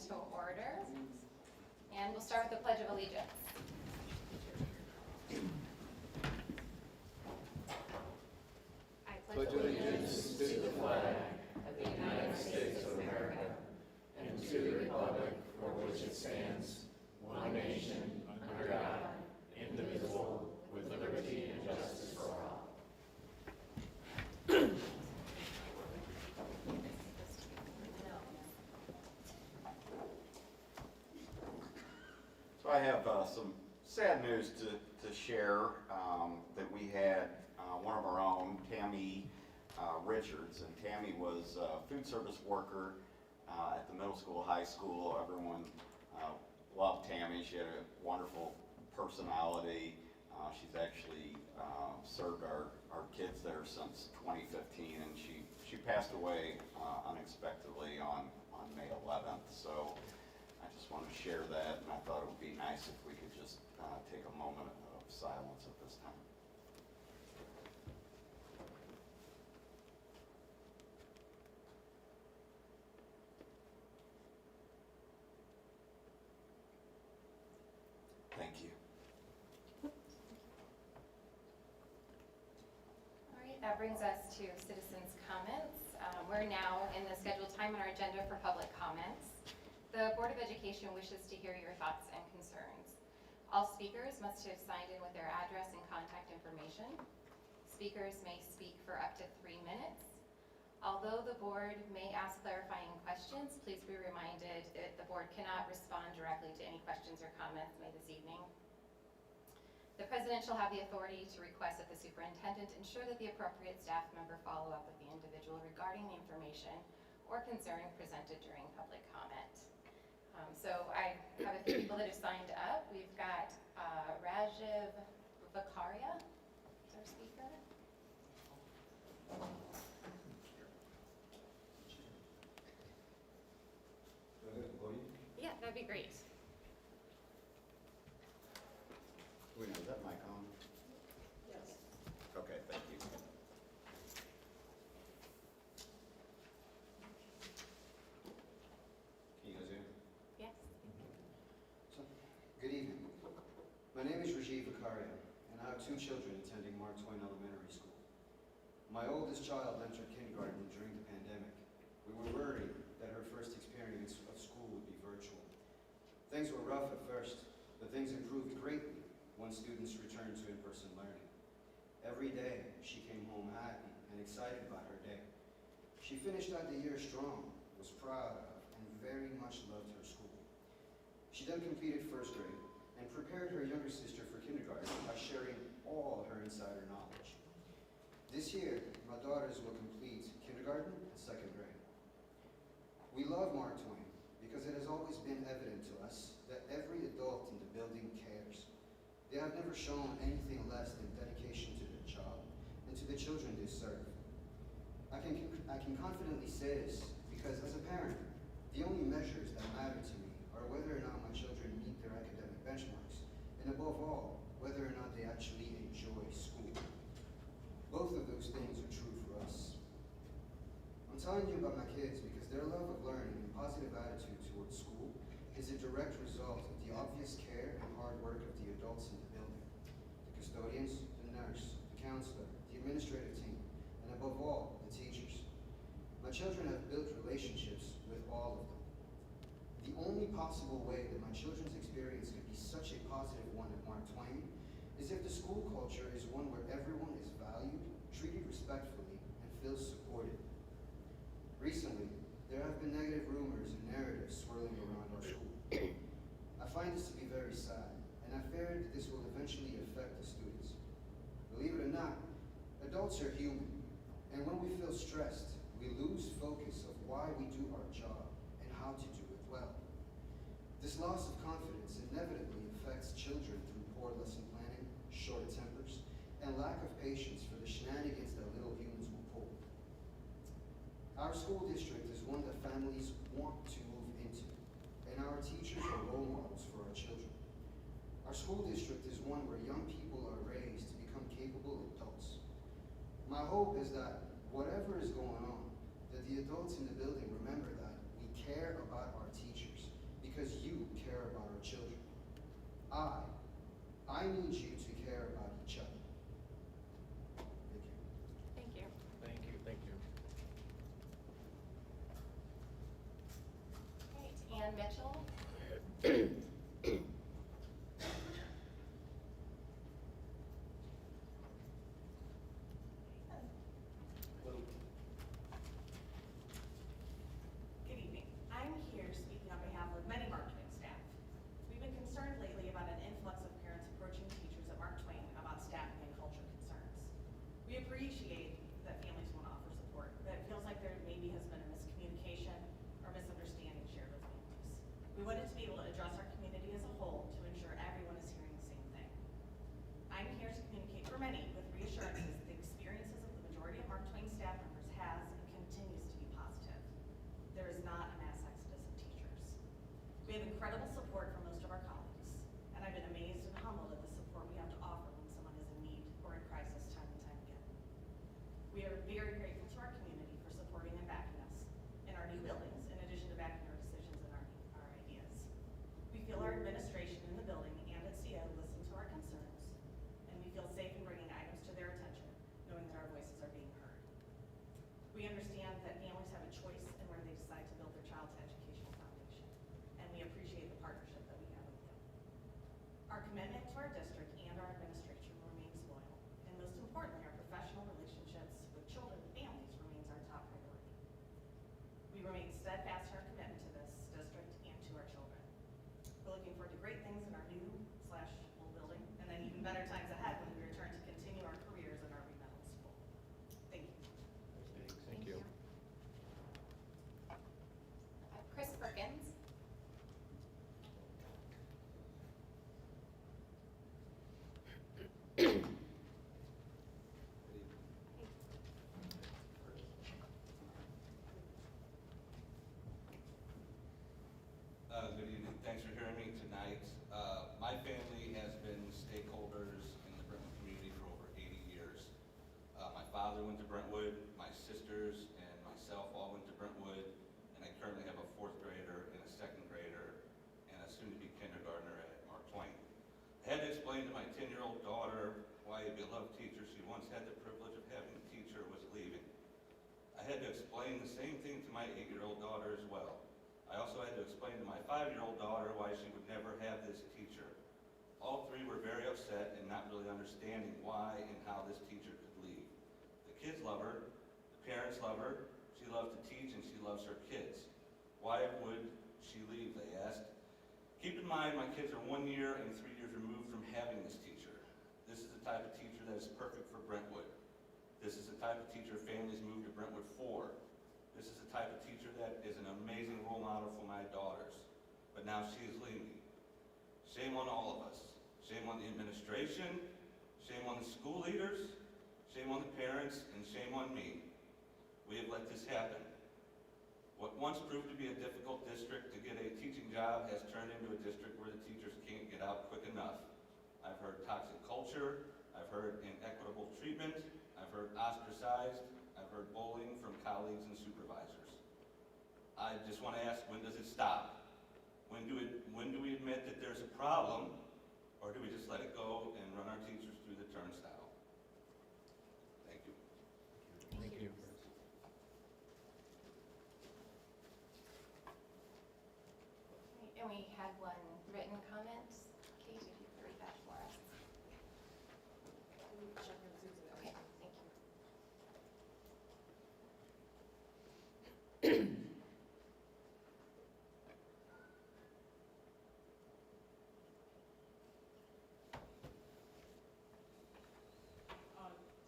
to order. And we'll start with the Pledge of Allegiance. I pledge allegiance to the flag of the United States of America and to the republic for which it stands, one nation, under God, indivisible, with liberty and justice for all. So I have some sad news to share that we had one of our own, Tammy Richards, and Tammy was a food service worker at the middle school, high school. Everyone loved Tammy. She had a wonderful personality. She's actually served our kids there since 2015, and she passed away unexpectedly on May 11th. So I just want to share that, and I thought it would be nice if we could just take a moment of silence at this time. Thank you. All right, that brings us to citizens' comments. We're now in the scheduled time on our agenda for public comments. The Board of Education wishes to hear your thoughts and concerns. All speakers must have signed in with their address and contact information. Speakers may speak for up to 3 minutes. Although the board may ask clarifying questions, please be reminded that the board cannot respond directly to any questions or comments made this evening. The president shall have the authority to request that the superintendent ensure that the appropriate staff member follow up with the individual regarding the information or concern presented during public comment. So I have a few people that have signed up. We've got Rajiv Vakaria, is our speaker. Yeah, that'd be great. Wait, is that mic on? Yes. Okay, thank you. Can you guys hear me? Yes. So, good evening. My name is Rajiv Vakaria, and I have 2 children attending Mark Twain Elementary School. My oldest child entered kindergarten during the pandemic. We were worried that her first experience of school would be virtual. Things were rough at first, but things improved greatly when students returned to in-person learning. Every day, she came home happy and excited about her day. She finished out the year strong, was proud of, and very much loved her school. She then completed first grade and prepared her younger sister for kindergarten by sharing all her insider knowledge. This year, my daughters will complete kindergarten and second grade. We love Mark Twain because it has always been evident to us that every adult in the building cares. They have never shown anything less than dedication to their job and to the children they serve. I can confidently say this because as a parent, the only measures that matter to me are whether or not my children meet their academic benchmarks, and above all, whether or not they actually enjoy school. Both of those things are true for us. I'm telling you about my kids because their love of learning and positive attitude towards school is a direct result of the obvious care and hard work of the adults in the building, the custodians, the nurse, the counselor, the administrative team, and above all, the teachers. My children have built relationships with all of them. The only possible way that my children's experience could be such a positive one at Mark Twain is if the school culture is one where everyone is valued, treated respectfully, and feels supported. Recently, there have been negative rumors and narratives swirling around our school. I find this to be very sad, and I fear that this will eventually affect the students. Believe it or not, adults are human, and when we feel stressed, we lose focus of why we do our job and how to do it well. This loss of confidence inevitably affects children through poor lesson planning, short tempers, and lack of patience for the shenanigans that little humans will pull. Our school district is one that families want to move into, and our teachers are role models for our children. Our school district is one where young people are raised to become capable adults. My hope is that whatever is going on, that the adults in the building remember that we care about our teachers because you care about our children. I need you to care about each other. Thank you. Thank you. Thank you. Right, Ann Mitchell. Good evening. I'm here speaking on behalf of many Mark Twain staff. We've been concerned lately about an influx of parents approaching teachers at Mark Twain about staffing and culture concerns. We appreciate that families won't offer support, but it feels like there maybe has been a miscommunication or misunderstanding shared with families. We wanted to be able to address our community as a whole to ensure everyone is hearing the same thing. I'm here to communicate for many with reassurances that the experiences of the majority of Mark Twain staff members has and continues to be positive. There is not a mass exodus of teachers. We have incredible support from most of our colleagues, and I've been amazed and humbled at the support we have to offer when someone is in need or in crisis time and time again. We are very grateful to our community for supporting and backing us in our new buildings, in addition to backing our decisions and our ideas. We feel our administration in the building and at CO listen to our concerns, and we feel safe in bringing items to their attention, knowing that our voices are being heard. We understand that families have a choice in where they decide to build their child's educational foundation, and we appreciate the partnership that we have with you. Our commitment to our district and our administration remains loyal, and most importantly, our professional relationships with children and families remains our top priority. We remain steadfast in our commitment to this district and to our children. We're looking forward to great things in our new/old building, and then even better times ahead when we return to continue our careers in our remodeled school. Thank you. Thank you. Chris Perkins. Good evening. Thanks for hearing me tonight. My family has been stakeholders in the Brentwood community for over 80 years. My father went to Brentwood, my sisters and myself all went to Brentwood, and I currently have a 4th grader and a 2nd grader and a soon-to-be kindergartner at Mark Twain. I had to explain to my 10-year-old daughter why a beloved teacher she once had the privilege of having a teacher was leaving. I had to explain the same thing to my 8-year-old daughter as well. I also had to explain to my 5-year-old daughter why she would never have this teacher. All 3 were very upset and not really understanding why and how this teacher could leave. The kids love her, the parents love her, she loves to teach and she loves her kids. Why would she leave, they asked. Keep in mind my kids are 1 year and 3 years removed from having this teacher. This is the type of teacher that is perfect for Brentwood. This is the type of teacher families move to Brentwood for. This is the type of teacher that is an amazing role model for my daughters. But now she is leaving. Shame on all of us. Shame on the administration, shame on the school leaders, shame on the parents, and shame on me. We have let this happen. What once proved to be a difficult district to get a teaching job has turned into a district where the teachers can't get out quick enough. I've heard toxic culture, I've heard inequitable treatment, I've heard ostracized, I've heard bullying from colleagues and supervisors. I just want to ask, when does it stop? When do we admit that there's a problem, or do we just let it go and run our teachers through the turnstile? Thank you. Thank you. And we had one written comment. Kate, if you could read that for us. Okay, thank you.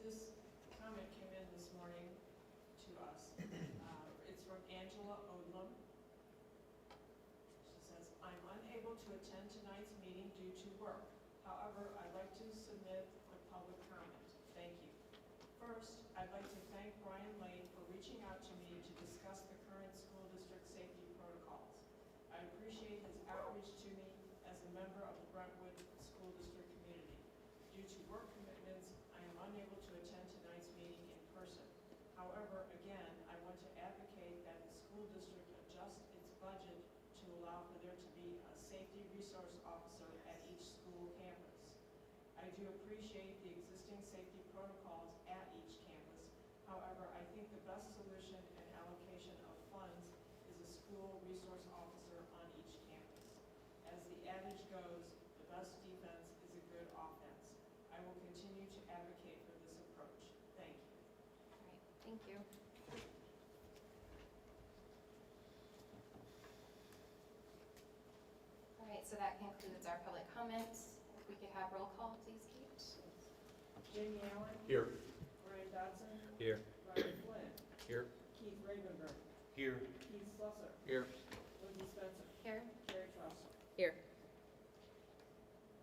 This comment came in this morning to us. It's from Angela Odlum. She says, "I'm unable to attend tonight's meeting due to work. However, I'd like to submit a public comment. Thank you. First, I'd like to thank Brian Lane for reaching out to me to discuss the current school district safety protocols. I appreciate his outreach to me as a member of the Brentwood School District community. Due to work commitments, I am unable to attend tonight's meeting in person. However, again, I want to advocate that the school district adjust its budget to allow for there to be resource officer at each school campus. I do appreciate the existing safety protocols at each campus. However, I think the best solution and allocation of funds is a school resource officer on each campus. As the adage goes, the best defense is a good offense. I will continue to advocate for this approach. Thank you. All right, thank you. All right, so that concludes our public comments. If we could have roll call, please, Kate. Jamie Allen. Here. Brian Dodson. Here. Robert Flynn. Here. Keith Ravenberg. Here. Keith Slusser. Here. Lindsey Spencer. Here. Carrie Trauster. Here.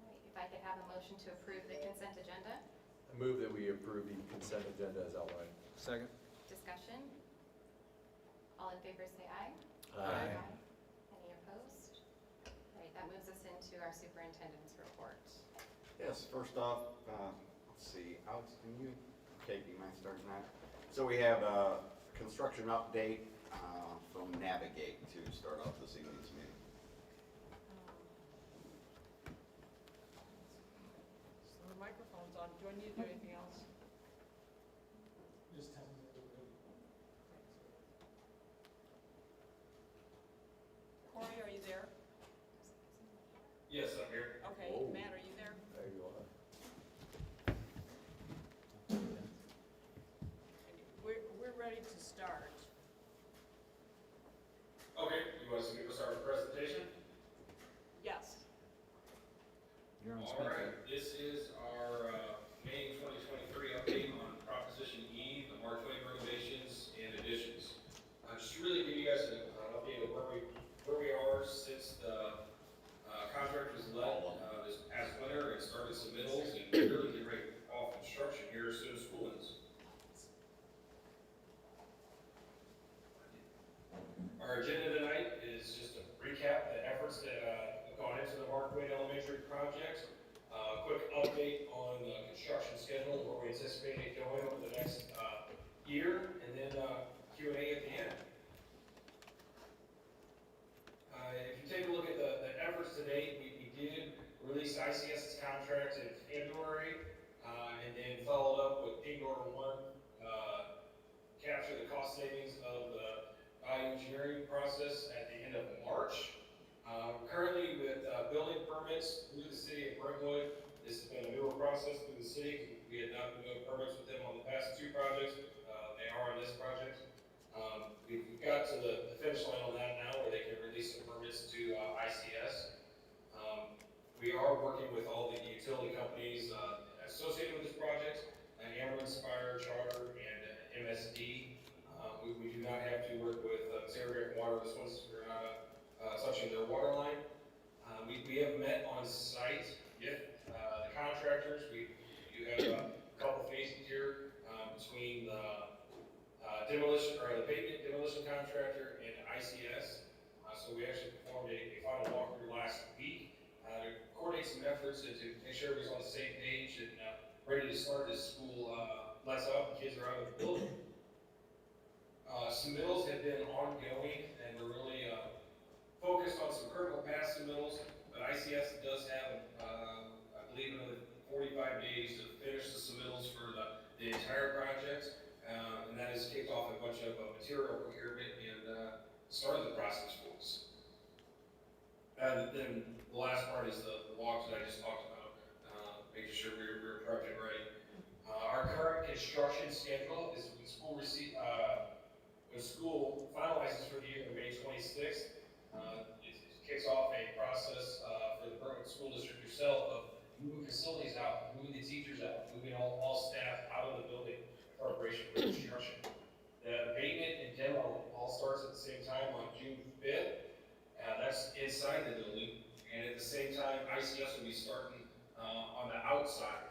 All right, if I could have a motion to approve the consent agenda. I move that we approve the consent agenda as outlined. Second. Discussion. All in favor say aye. Aye. Any opposed? All right, that moves us into our superintendent's report. Yes, first off, let's see, Alex, can you, okay, do you mind starting that? So we have a construction update from Navigate to start off this evening's meeting. So the microphone's on. Do I need to do anything else? Just tell them that we're ready. Corey, are you there? Yes, I'm here. Okay, Whoa. Matt, are you there? There you are. We're ready to start. Okay, you want us to start with the presentation? Yes. You're on All right, this is our May 2023 update on Proposition E, the Mark Twain recommendations and additions. Just to really give you guys an update of where we are since the contract was let this past winter and started submittals and really get ready off construction here as soon as school ends. Our agenda tonight is just to recap the efforts that have gone into the Mark Twain Elementary project. Quick update on the construction schedule, where we anticipate it going over the next year, and then Q&A at the end. If you take a look at the efforts to date, we did release ICS's contract in February, and then followed up with King Order 1, capture the cost savings of the value engineering process at the end of March. Currently with building permits through the city of Brentwood, this has been a newer process through the city. We had not been doing permits with them on the past two projects. They are on this project. We've got to the finish line on that now, where they can release the permits to ICS. We are working with all the utility companies associated with this project, Ameren, Spire, Charter, and MSD. We do not have to work with Missouri American Water. This one's, we're not touching their water line. We have met on site with the contractors. We do have a couple phases here between the demolition, or the pavement demolition contractor and ICS. So we actually performed a final walkthrough last week to coordinate some efforts and to make sure everybody's on the same page and ready to start this school lets out and kids are out of the building. Submittals have been ongoing, and we're really focused on some critical path submittals, but ICS does have, I believe, another 45 days to finish the submittals for the entire project, and that has kicked off a bunch of material procurement and started the process for us. And then the last part is the walks that I just talked about, making sure we're prepped and ready. Our current construction schedule is when school finalizes for the year on May 26th, it kicks off a process for the Brentwood School District yourself of moving facilities out, moving the teachers out, moving all staff out of the building in preparation for construction. The abatement and demo all starts at the same time on June 5th. That's inside the building, and at the same time, ICS will be starting on the outside,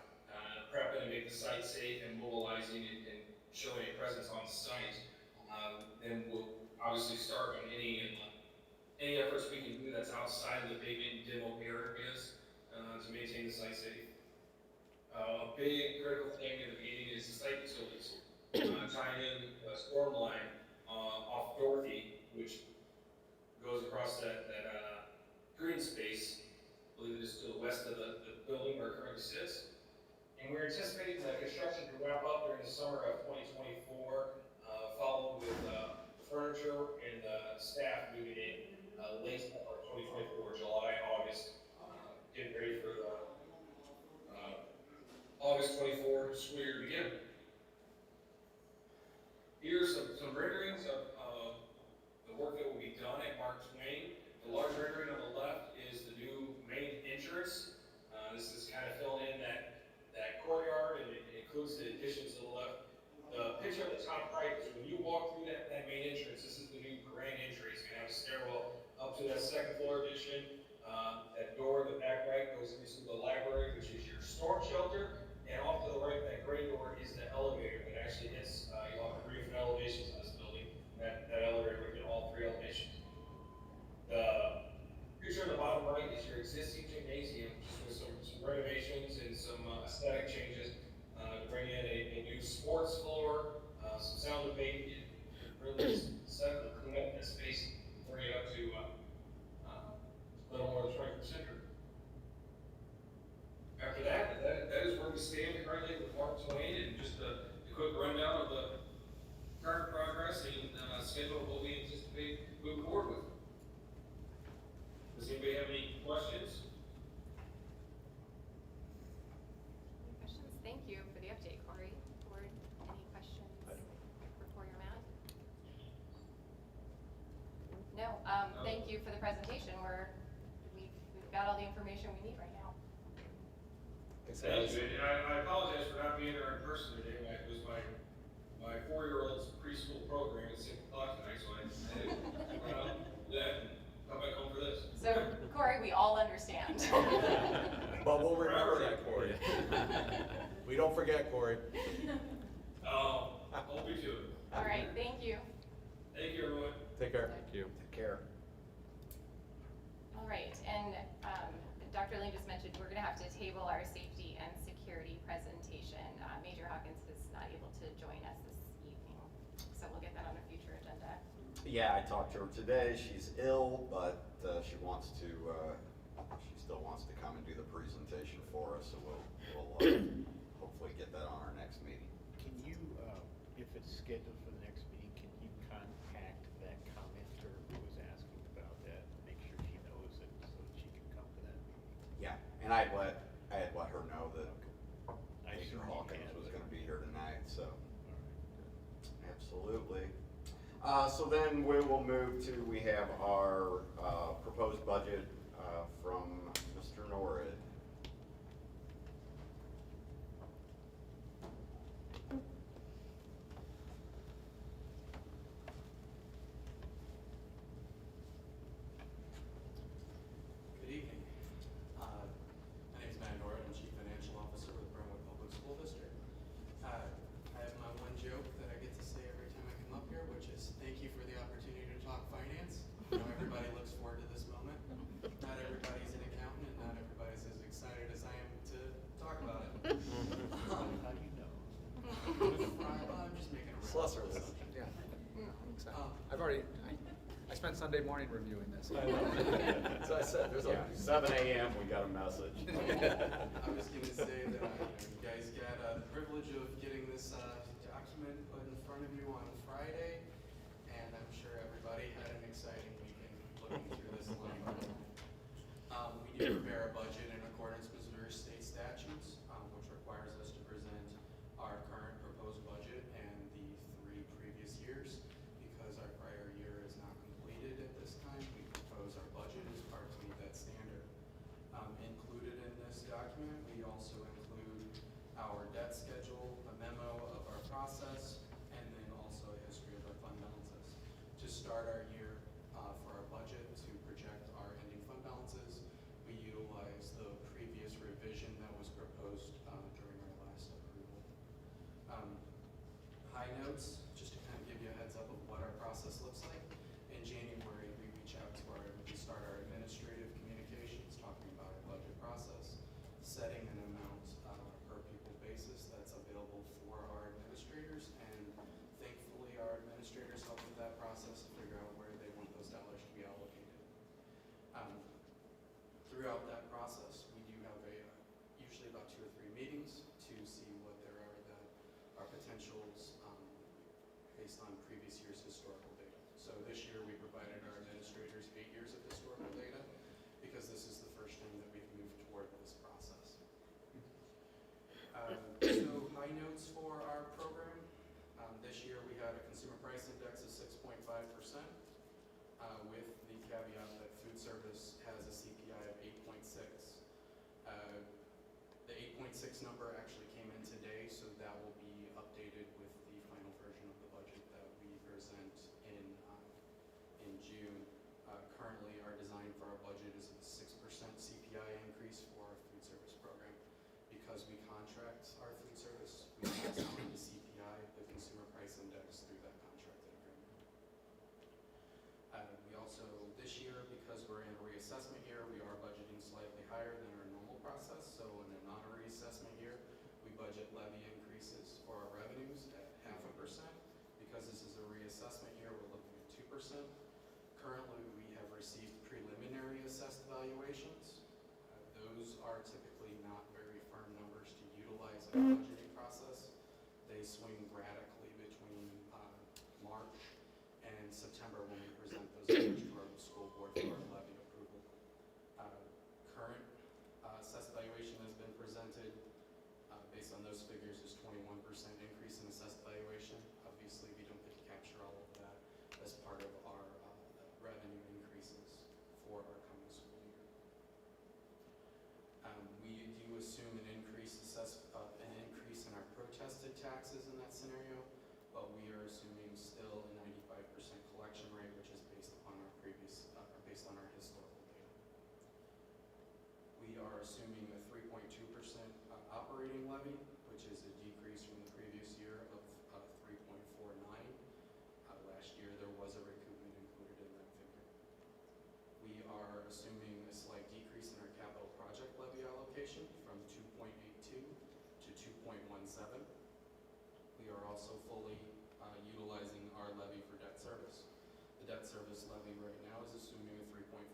prepping to make the site safe and mobilizing and showing a presence on site. Then we'll obviously start on any efforts we can do that's outside of the pavement and demo areas to maintain the site safe. A big critical thing in the beginning is the site utilities. Tying in a storm line off Dorothy, which goes across that green space believe it is to the west of the building where it currently sits. And we're anticipating the construction to wrap up during the summer of 2024, followed with furniture and staff moving in late summer of 2024, July, August, getting ready for the August 24 school year to begin. Here's some renderings of the work that will be done at Mark Twain. The large rendering on the left is the new main entrance. This is kind of filling in that courtyard, and it includes the additions to the left. The picture at the top right is when you walk through that main entrance, this is the new grand entry. It's going to have a stairwell up to that second floor addition. That door in the back right goes into the library, which is your storm shelter. And off to the right, that gray door is the elevator that actually hits, you'll have 3 different elevations in this building. That elevator would hit all 3 elevations. The picture on the bottom right is your existing gymnasium, just with some renovations and some aesthetic changes to bring in a new sports floor, some sound abatement, really set or clean up that space, bring it up to a little more than 20%. After that is where we stand currently with Mark Twain, and just a quick rundown of the current progress and schedule of what we anticipate moving forward with. Does anybody have any questions? Any questions? Thank you for the update, Corey. Board, any questions before you're mad? No. Thank you for the presentation. We've got all the information we need right now. Thank you. And I apologize for not being there in person today. It was my 4-year-old's preschool program at 6 o'clock tonight, so I had to run out do that and come back home for this. So, Corey, we all understand. But we'll remember that, Corey. We don't forget, Corey. Hold me to it. All right, thank you. Thank you, everyone. Take care. Thank you. Take care. All right, and Dr. Lee just mentioned we're going to have to table our safety and security presentation. Major Hawkins is not able to join us this evening, so we'll get that on a future agenda. Yeah, I talked to her today. She's ill, but she wants to. She still wants to come and do the presentation for us. So we'll hopefully get that on our next meeting. Can you, if it's scheduled for the next meeting, can you contact that commenter who was asking about that, make sure she knows it so that she can come to that meeting? Yeah, and I had let her know that I Major assume you Hawkins can, was but- going to be here tonight. So All right, absolutely. So then we will move to, we have our proposed budget from Mr. Norrid. Good evening. My name is Matt Norrid. I'm Chief Financial Officer with Brentwood Public School District. I have my one joke that I get to say every time I come up here, which is thank you for the opportunity to talk finance. I know everybody looks forward to this moment. Not everybody's an accountant, and not everybody's as excited as I am to talk about it. How do you know? I'm just making a Slusser real list. assumption. Yeah. I've already, I spent Sunday morning reviewing this. So I said, there's Yeah, 7 a.m. we got a message. I was going to say that you guys got the privilege of getting this document put in front of you on Friday, and I'm sure everybody had an exciting weekend looking through this line. We do prepare a budget in accordance with Missouri state statutes, which requires us to present our current proposed budget and the 3 previous years. Because our prior year is not completed at this time, we propose our budget as part to meet that standard. Included in this document, we also include our debt schedule, a memo of our process, and then also a history of our fund balances. To start our year for our budget to project our ending fund balances, we utilize the previous revision that was proposed during our last approval. High notes, just to kind of give you a heads up of what our process looks like. In January, we start our administrative communications, talking about our budget process, setting an amount per pupil basis that's available for our administrators, and thankfully our administrators help with that process to figure out where they want those dollars to be allocated. Throughout that process, based on previous year's historical data. So this year, we provided our administrators 8 years of historical data, because this is the first time that we've moved toward this process. So high notes for our program. This year, we had a consumer price index of 6.5%, with the caveat that food service has a CPI of 8.6. The 8.6 number actually came in today, so that will be updated with the final version of the budget that we present in June. Currently, our design for our budget is a 6% CPI increase for our food service program. Because we contract our food service, we pass on the CPI, the consumer price index, through that contracted agreement. We also, this year, because we're in a reassessment year, we are budgeting slightly higher than our normal process. So in a non-reassessment year, we budget levy increases for our revenues at 0.5%. Because this is a reassessment year, we're looking at 2%. Currently, we have received preliminary assessed valuations. Those are typically not very firm numbers to utilize in the budgeting process. They swing radically between March and September when we present those numbers to our school board for our levy approval. Current assessed valuation has been presented based on those figures is 21% increase in assessed valuation. Obviously, we don't get to capture all of that as part of our revenue increases for our coming school year. We do assume an increase in our protested taxes in that scenario, but we are assuming still a 95% collection rate, which is based upon our based on our historical data. We are assuming a 3.2% operating levy, which is a decrease from the previous year of 3.49. Last year, there was a recoupment included in that figure. We are assuming a slight decrease in our capital project levy allocation from 2.82 to 2.17. We are also fully utilizing our levy for debt service. The debt service levy right now is assuming a $3.4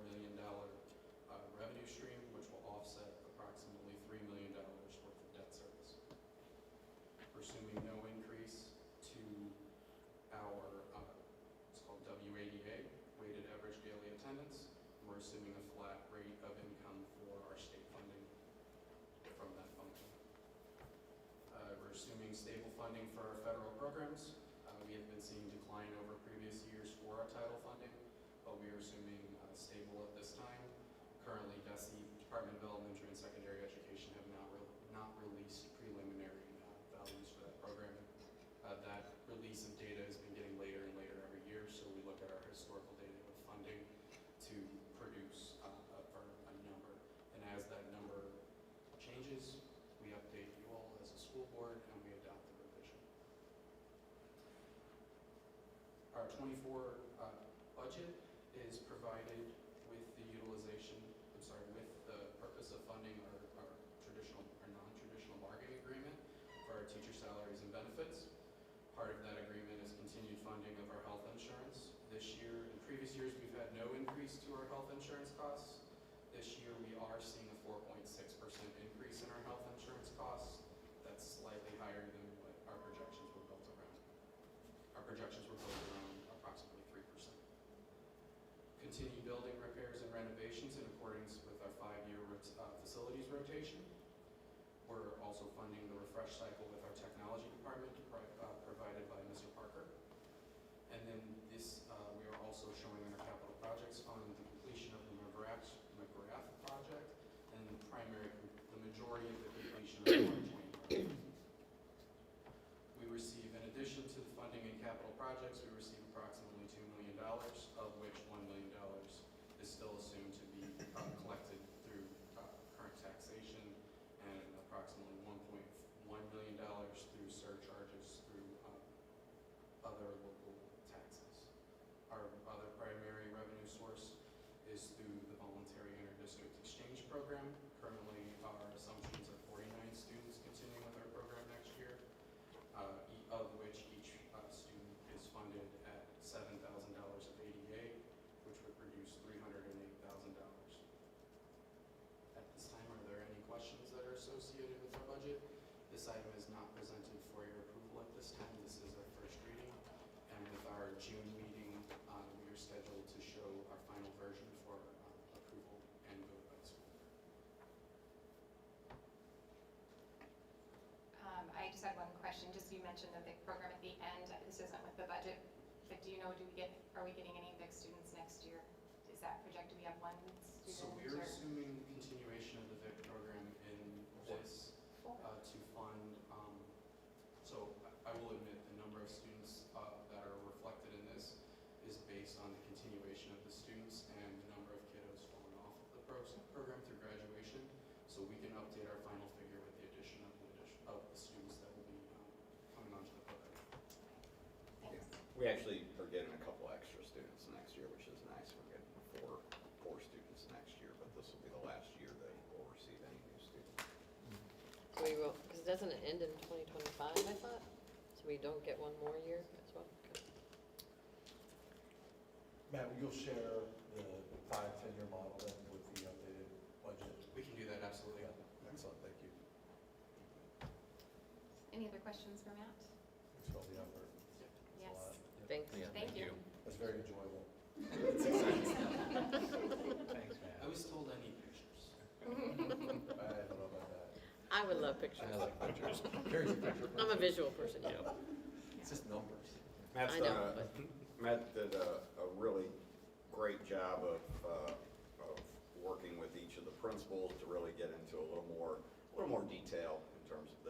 million revenue stream, which will offset approximately $3 million worth of debt service. We're assuming no increase to our, it's called WADA, weighted average daily attendance. We're assuming a flat rate of income for our state funding from that function. We're assuming stable funding for our federal programs. We have been seeing decline over previous years for our title funding, but we are assuming stable at this time. Currently, DESE, Department of Elementary and Secondary Education, have not released preliminary values for that program. That release of data has been getting later and later every year, so we look at our historical data with funding to produce a number. And as that number changes, we update you all as a school board and we adopt the revision. Our 24 budget is provided with the utilization, with the purpose of funding our non-traditional bargaining agreement for our teacher salaries and benefits. Part of that agreement is continued funding of our health insurance. This year, in previous years, we've had no increase to our health insurance costs. This year, we are seeing a 4.6% increase in our health insurance costs. That's slightly higher than what our projections were built around. Our projections were built around approximately 3%. Continue building repairs and renovations in accordance with our 5-year facilities rotation. We're also funding the refresh cycle with our technology department provided by Mr. Parker. And then this, we are also showing in our capital projects fund the completion of the McGrath project and the majority of the completion of the March 2020. We receive, in addition to the funding in capital projects, we receive approximately $2 million, of which $1 million is still assumed to be collected through current taxation and approximately $1.1 million through surcharges through other local taxes. Our other primary revenue source is through the voluntary inter-district exchange program. Currently, our assumptions are 49 students continuing with our program next year, of which each student is funded at $7,000 of ADA, which would produce $308,000. At this time, are there any questions that are associated with our budget? This item is not presented for your approval at this time. This is our first reading. just had one question, just you mentioned the VIC program at the end, this isn't with the budget, but do you know, are we getting any VIC students next year? Is that projected, we have one So student? we're or- assuming continuation of the VIC program in this to fund, so I will admit the number of students that are reflected in this is based on the continuation of the students and the number of kiddos falling off of the program through graduation. So we can update our final figure with the addition of the students that will be coming onto the program. Thanks. We actually are getting a couple extra students next year, which is nice. We're getting four students next year, but this will be the last year that we'll receive any new students. So we will, because doesn't it end in 2025, I thought? So we don't get one more year as well? Okay. Matt, you'll share the 5-10-year model then with the updated budget? We can do that, absolutely. Yeah, excellent, thank you. Any other questions for Matt? Thanks for all the effort. It's a Yes. lot. Yep. Thanks. Thank you. That's very enjoyable. Thanks, Matt. I was told I need pictures. I don't know about that. I would love pictures. I like pictures. Carrie's a picture person. I'm a visual person, yeah. It's just numbers. Matt's I done know, Matt did a really great job of working with each of the principals to really get into a little more detail in terms of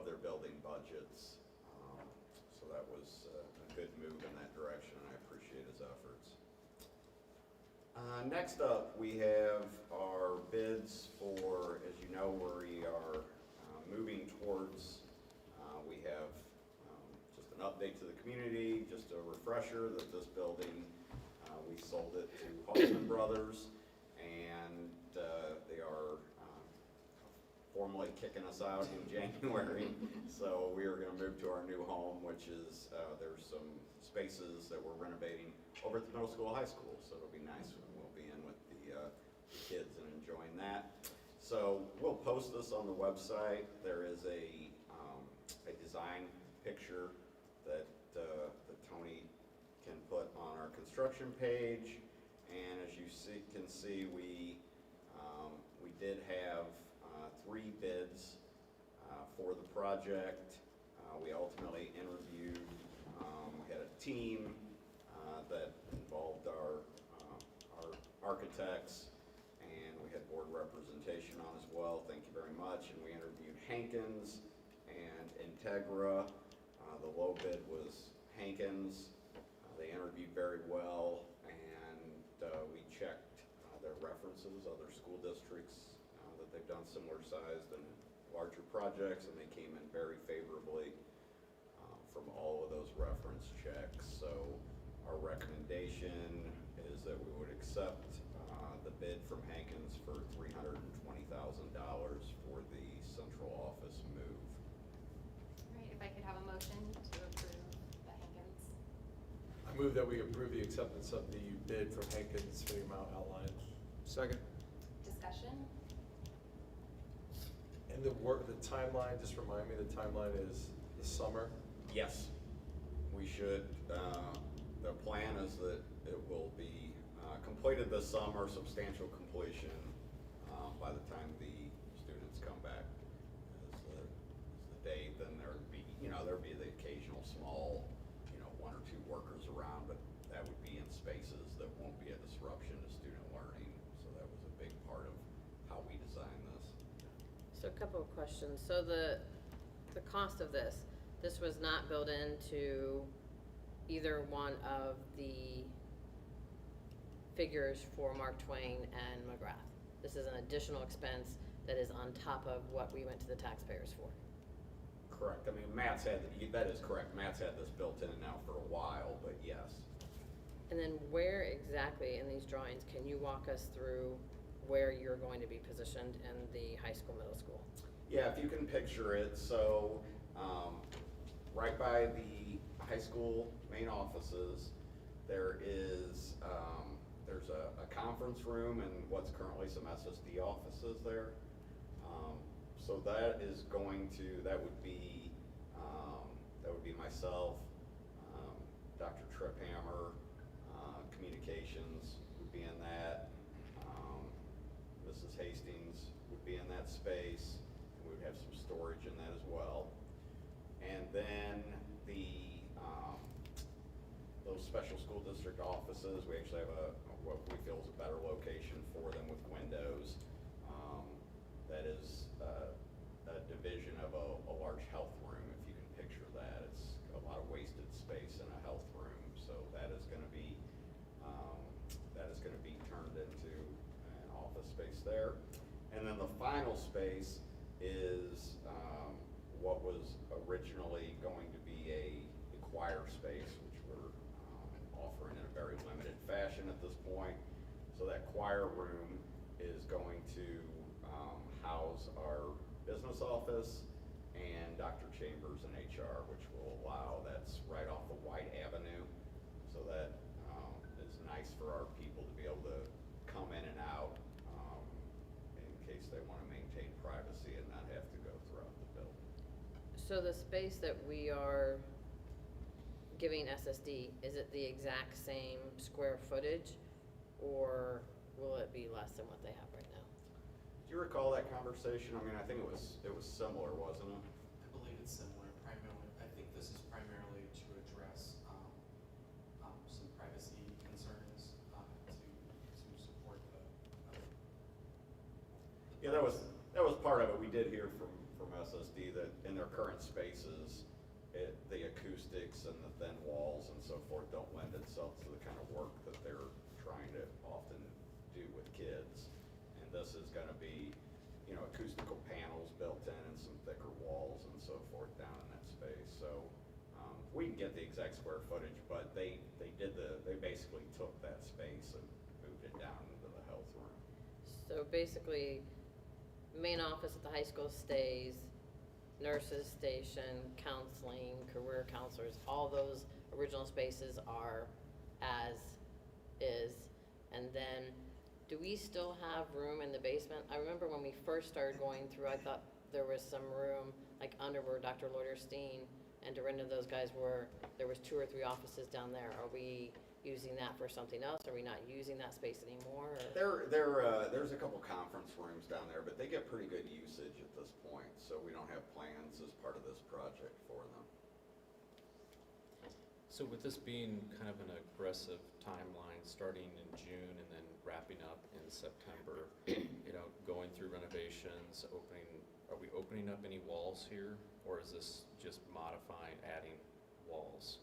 their building budgets. So that was a good move in that direction, and I appreciate his efforts. Next up, we have our bids for, as you know, we are moving towards, we have just an update to the community, just a refresher that this building, we sold it to Halsman Brothers, and they are formally kicking us out in January. So we are going to move to our new home, which is, there's some spaces that we're renovating over at the middle school, high school. So it'll be nice when we'll be in with the kids and enjoying that. So we'll post this on the website. There is a design picture that Tony can put on our construction page. And as you can see, we did have 3 bids for the project. We ultimately interviewed, we had a team that involved our architects, and we had board representation on as well. Thank you very much. And we interviewed Hankins and Integra. The low bid was Hankins. They interviewed very well, and we checked their references, other school districts that they've done similar sized and larger projects, and they came in very favorably from all of those reference checks. So our recommendation is that we would accept the bid from Hankins for $320,000 for the central office move. All right, if I could have a motion to approve the Hankins. I move that we approve the acceptance of the bid from Hankins for the amount outlined. Second. Discussion? And the timeline, just remind me, the timeline is the summer? Yes, we should. The plan is that it will be completed this summer, substantial completion by the time the students come back is the date. Then there'd be the occasional small, 1 or 2 workers around, but that would be in spaces that won't be a disruption to student learning. So that was a big part of how we designed this. So a couple of questions. So the cost of this was not built into either one of the figures for Mark Twain and McGrath. This is an additional expense that is on top of what we went to the taxpayers for. Correct. I mean, that is correct. Matt's had this built in now for a while, but yes. And then where exactly in these drawings, can you walk us through where you're going to be positioned in the high school, middle school? Yeah, if you can picture it, so right by the high school main offices, there's a conference room and what's currently some SSD offices there. So that would be myself, Dr. Tripp Hammer, communications would be in that. Mrs. Hastings would be in that space, and we would have some storage in that as well. then those special school district offices, we actually have what we feel is a better location for them with windows. That is a division of a large health room, if you can picture that. It's a lot of wasted space in a health room, so that is going to be turned into an office space there. And then the final space is what was originally going to be a choir space, which we're offering in a very limited fashion at this point. So that choir room is going to house our business office and Dr. Chambers and HR, which will allow, that's right off of White Avenue. So that is nice for our people to be able to come in and out in case they want to maintain privacy and not have to go throughout the building. So the space that we are giving SSD, is it the exact same square footage, or will it be less than what they have right now? Do you recall that conversation? I mean, I think it was similar, wasn't it? I believe it's similar, primarily, I think this is primarily to address some privacy concerns to support the Yeah, that was part of it. We did hear from SSD that in their current spaces, the acoustics and the thin walls and so forth don't lend itself to the kind of work that they're trying to often do with kids. And this is going to be, acoustical panels built in and some thicker walls and so forth down in that space. So we can get the exact square footage, but they basically took that space and moved it down into the health room. So basically, main office at the high school stays, nurses station, counseling, career counselors, all those original spaces are as is. And then, do we still have room in the basement? I remember when we first started going through, I thought there was some room, like under where Dr. Loderstein and Dorinda, those guys were, there was 2 or 3 offices down there. Are we using that for something else? Are we not using that space anymore? Or? There's a couple conference rooms down there, but they get pretty good usage at this point, so we don't have plans as part of this project for them. So with this being kind of an aggressive timeline, starting in June and then wrapping up in September, going through renovations, are we opening up any walls here? Or is this just modifying, adding walls?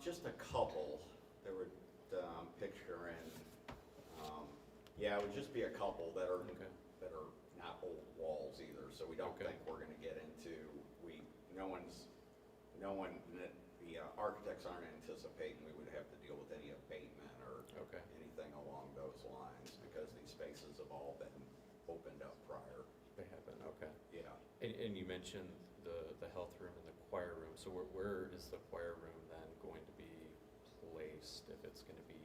Just a couple. There were picturing. Yeah, it would just be a couple that are Okay. that are not old walls either. So we don't Okay. think we're going to get into the architects aren't anticipating we would have to deal with any abatement or Okay. anything along those lines because these spaces have all been opened up prior. They haven't, okay. Yeah. And you mentioned the health room and the choir room. So where is the choir room then going to be placed if it's going to be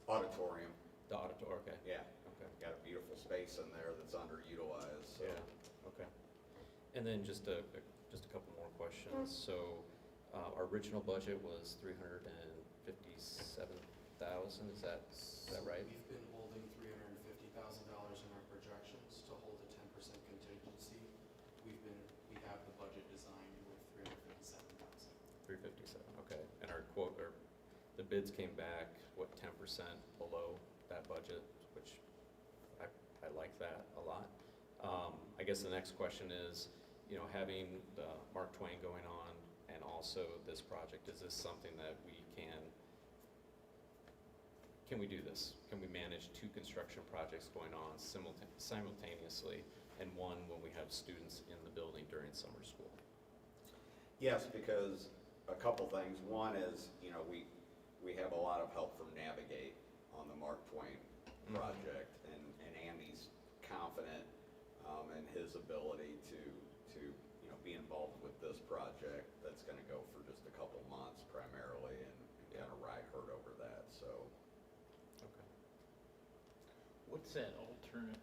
Auditorium. the auditorium? Okay. Yeah. Okay. Got a beautiful space in there that's underutilized. So. Yeah, okay. And then just a couple more questions. So our original budget was $357,000, is that right? We've been holding $350,000 in our projections to hold a 10% contingency. We have the budget designed with $357,000. 357, okay. And our quote, or the bids came back, what, 10% below that budget, which I like that a lot. I guess the next question is, having the Mark Twain going on and also this project, is this something that we can we do this? Can we manage 2 construction projects going on simultaneously and one when we have students in the building during summer school? Yes, because a couple things. One is, we have a lot of help from Navigate on the Mark Twain project, and Andy's confident in his ability to be involved with this project. That's going to go for just a couple months primarily, and kind of ride herd over that. So. Okay. What's that alternate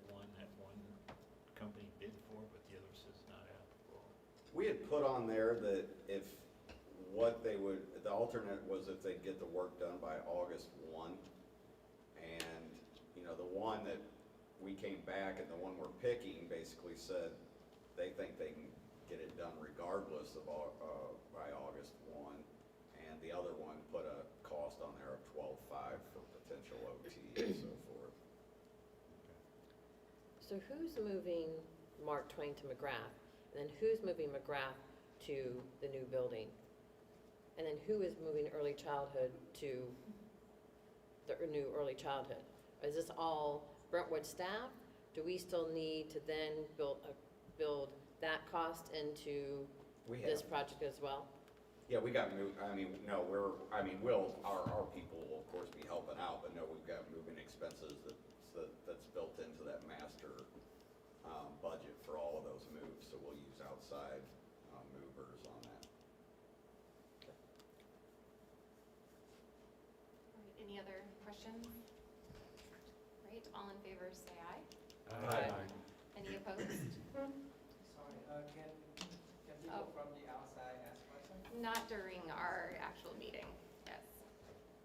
one that one company bid for, but the other says not applicable? We had put on there that the alternate was if they'd get the work done by August 1. And, the one that we came back and the one we're picking basically said they think they can get it done regardless of, by August 1. And the other one put a cost on there of $12,500 for potential OT and so forth. So who's moving Mark Twain to McGrath? And then who's moving McGrath to the new building? And then who is moving early childhood to the new early childhood? Is this all Brentwood staff? Do we still need to then build that cost into this project as well? Yeah, we got moved, our people will of course be helping out, but no, we've got moving expenses that's built into that master budget for all of those moves, so we'll use outside movers on that. All right, any other questions? Right, all in favor say aye. Aye. Any opposed? Sorry, can people from the outside ask questions? Not during our actual meeting, yes.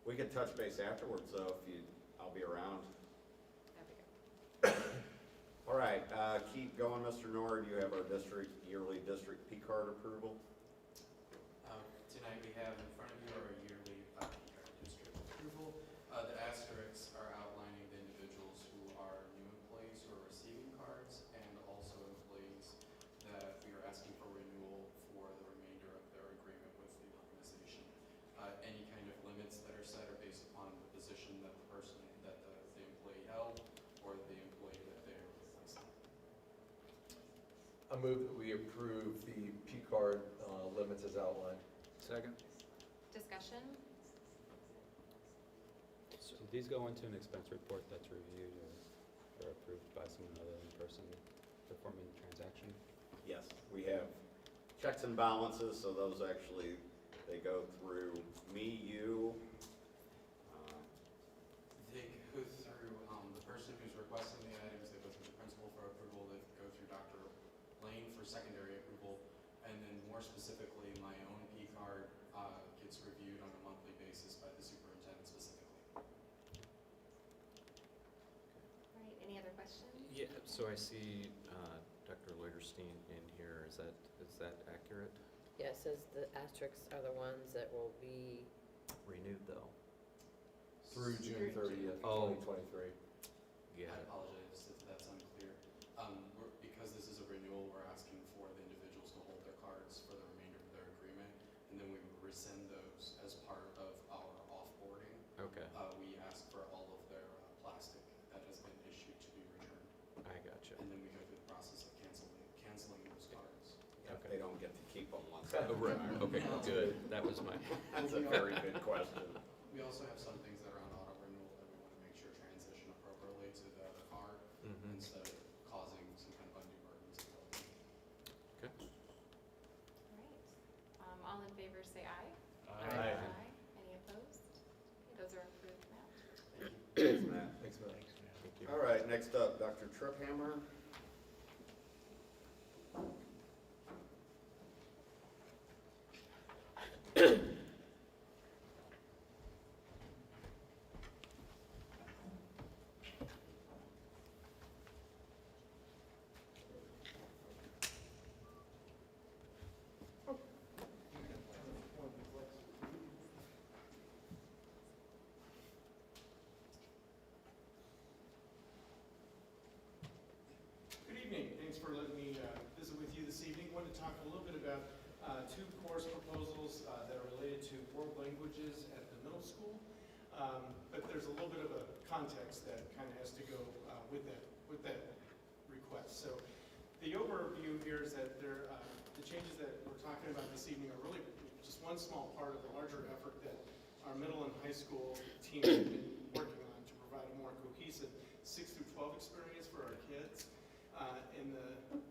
We can touch base afterwards though, I'll be around. There we go. All right, keep going, Mr. Nord. You have our yearly district P-card approval. Tonight we have in front of you our yearly district approval. The asterisks are outlining the individuals who are new employees who are receiving cards, and also employees that we are asking for renewal for the remainder of their agreement with the organization. Any kind of limits that are set are based upon the position that the employee held or the employee that they are replacing. I move that we approve the P-card limits as outlined. Second? Discussion? So these go into an expense report that's reviewed or approved by someone other than the person performing the transaction? Yes, we have checks and balances, so those actually, they go through me, you. They go through the person who's requesting the items, they go through the principal for approval, they go through Dr. Lane for secondary approval, and then more specifically, my own P-card gets reviewed on a monthly basis by the superintendent specifically. All right, any other questions? Yeah, so I see Dr. Leuterstein in here. Is that accurate? Yeah, it says the asterisks are the ones that will be, Renewed though. Through June 30th, Oh. 2023. Yeah. I apologize if that's unclear. Because this is a renewal, we're asking for the individuals to hold their cards for the remainder of their agreement, and then we rescind those as part of our offboarding. Okay, We ask for all of their plastic that has been issued to be returned, I gotcha. and then we go through the process of canceling those cards. Yeah, Okay. they don't get to keep them once. Oh, right. Okay, good. That was my, That's a very good question. We also have some things that are on auto renewal that we want to make sure transition appropriately to the other card Mhm. instead of causing some kind of undue burdens to the building. okay. All right, all in favor say aye. Aye. Any opposed? Okay, those are approved, Matt. Thanks, Matt. Thanks, Matt. Thank you. All right, next up, Dr. Triphammer. Good evening. Thanks for letting me visit with you this evening. I want to talk a little bit about two course proposals that are related to world languages at the middle school. But there's a little bit of a context that kind of has to go with that request. So the overview here is that the changes that we're talking about this evening are really just one small part of the larger effort that our middle and high school teams have been working on to provide a more cohesive 6 through 12 experience for our kids.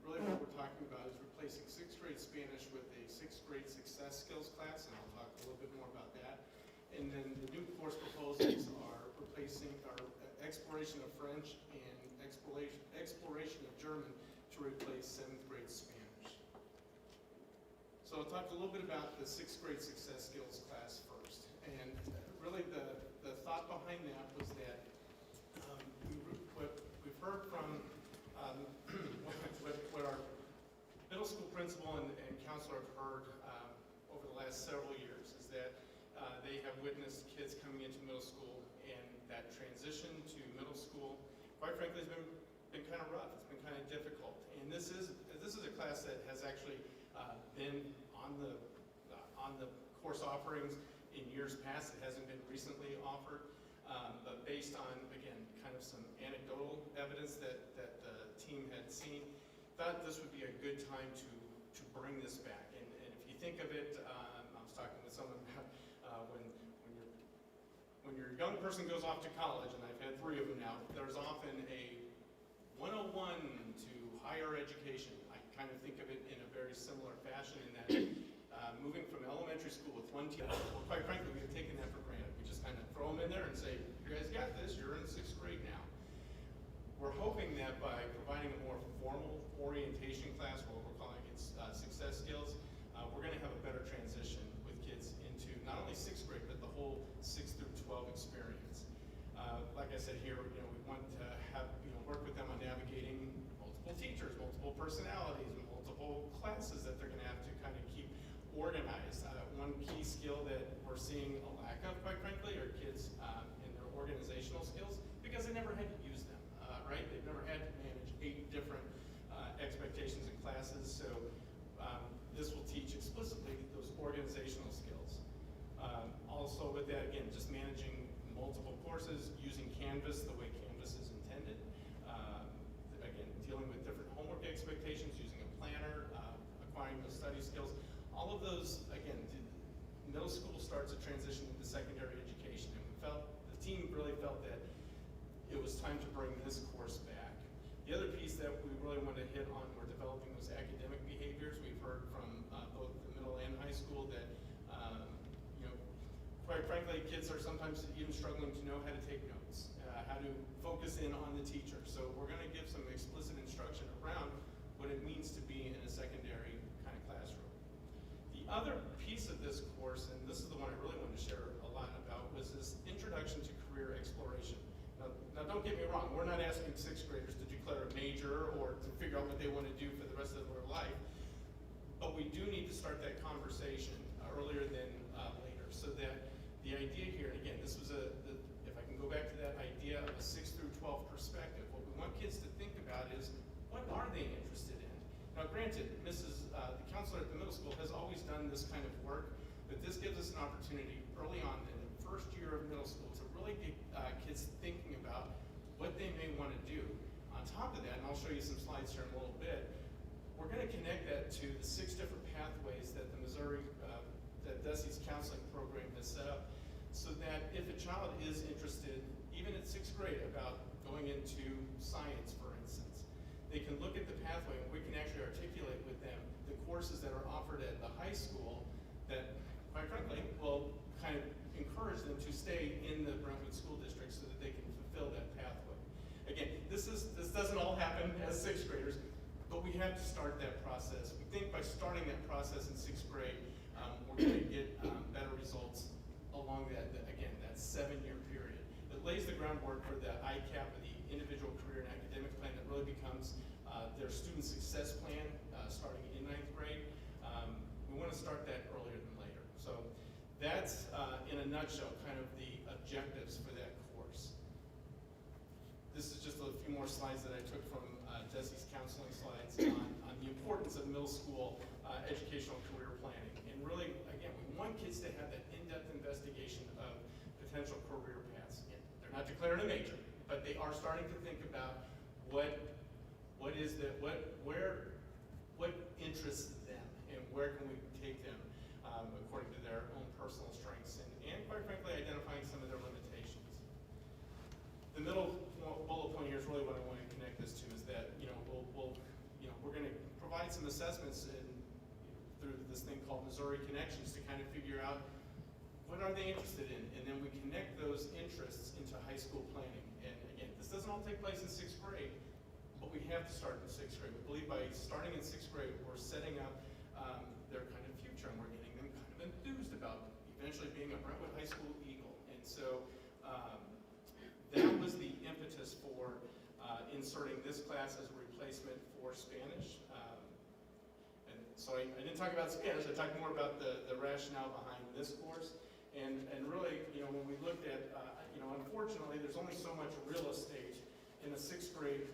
Really what we're talking about is replacing 6th grade Spanish with a 6th grade success skills class, and I'll talk a little bit more about that. And then the new course proposals are replacing our exploration of French and exploration of German to replace 7th grade Spanish. So I'll talk a little bit about the 6th grade success skills class first. And really the thought behind that was that what we've heard from what our middle school principal and counselor have heard over the last several years is that they have witnessed kids coming into middle school, and that transition to middle school, quite frankly, has been kind of rough. It's been kind of difficult. And this is a class that has actually been on the course offerings in years past. It hasn't been recently offered, but based on, again, kind of some anecdotal evidence that the team had seen, thought this would be a good time to bring this back. And if you think of it, I was talking with someone about when your young person goes off to college, and I've had 3 of them now, there's often a 101 to higher education. I kind of think of it in a very similar fashion in that moving from elementary school with one teacher, well, quite frankly, we have taken that for granted. We just kind of throw them in there and say, you guys got this, you're in 6th grade now. We're hoping that by providing a more formal orientation class, what we're calling it success skills, we're going to have a better transition with kids into not only 6th grade, but the whole 6 through 12 experience. Like I said here, we want to have, work with them on navigating multiple teachers, multiple personalities, and multiple classes that they're going to have to kind of keep organized. One key skill that we're seeing a lack of, quite frankly, are kids in their organizational skills, because they never had to use them, right? They've never had to manage 8 different expectations in classes, so this will teach explicitly those organizational skills. Also with that, again, just managing multiple courses, using Canvas the way Canvas is intended. Again, dealing with different homework expectations, using a planner, acquiring those study skills. All of those, again, middle school starts a transition into secondary education, and the team really felt that it was time to bring this course back. The other piece that we really wanted to hit on were developing those academic behaviors. We've heard from both the middle and high school that, quite frankly, kids are sometimes even struggling to know how to take notes, how to focus in on the teacher. So we're going to give some explicit instruction around what it means to be in a secondary kind of classroom. The other piece of this course, and this is the one I really wanted to share a lot about, was this introduction to career exploration. Now don't get me wrong, we're not asking 6th graders to declare a major or to figure out what they want to do for the rest of their life, but we do need to start that conversation earlier than later, so that the idea here, and again, this was if I can go back to that idea of a 6 through 12 perspective, what we want kids to think about is, what are they interested in? Now granted, the counselor at the middle school has always done this kind of work, but this gives us an opportunity early on in the first year of middle school to really get kids thinking about what they may want to do. On top of that, and I'll show you some slides here in a little bit, we're going to connect that to the 6 different pathways that the Missouri, that DESE's counseling program has set up, so that if a child is interested, even at 6th grade, about going into science, for instance, they can look at the pathway and we can actually articulate with them the courses that are offered at the high school that, quite frankly, will kind of encourage them to stay in the Brentwood School District so that they can fulfill that pathway. Again, this doesn't all happen as 6th graders, but we have to start that process. We think by starting that process in 6th grade, we're going to get better results along that 7-year period. It lays the groundwork for the ICAP, or the Individual Career and Academic Plan, that really becomes their student success plan starting in 9th grade. We want to start that earlier than later. So that's, in a nutshell, kind of the objectives for that course. This is just a few more slides that I took from DESE's counseling slides on the importance of middle school educational career planning. And really, again, we want kids to have that in-depth investigation of potential career paths. Again, they're not declaring a major, but they are starting to think about what interests them, and where can we take them according to their own personal strengths, and quite frankly, identifying some of their limitations. The middle bullet point here is really what I want to connect this to, is that we're going to provide some assessments through this thing called Missouri Connections to kind of figure out what are they interested in, and then we connect those interests into high school planning. And again, this doesn't all take place in 6th grade, but we have to start in 6th grade. We believe by starting in 6th grade, we're setting up their kind of future, and we're getting them kind of enthused about eventually being a Brentwood High School Eagle. And so that was the impetus for inserting this class as a replacement for Spanish. And so I I didn't talk about Spanish, I talked more about the rationale behind this course. And really, when we looked at, unfortunately, there's only so much real estate in the sixth grade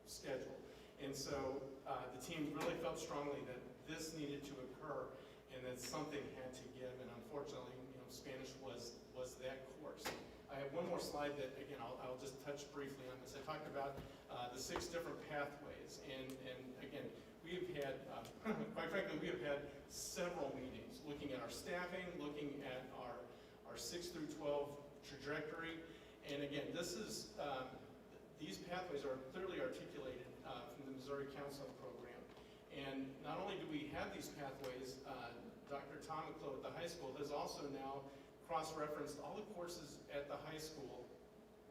schedule. And so the team really felt strongly that this needed to occur and that something had to give. And unfortunately, Spanish was that course. I have one more slide that, again, I'll just touch briefly on this. I talked about the 6 different pathways. And again, we've had, quite frankly, we have had several meetings looking at our staffing, looking at our 6 through 12 trajectory. And again, these pathways are clearly articulated from the Missouri Counseling Program. And not only do we have these pathways, Dr. Tom McClough at the high school has also now cross-referenced all the courses at the high school,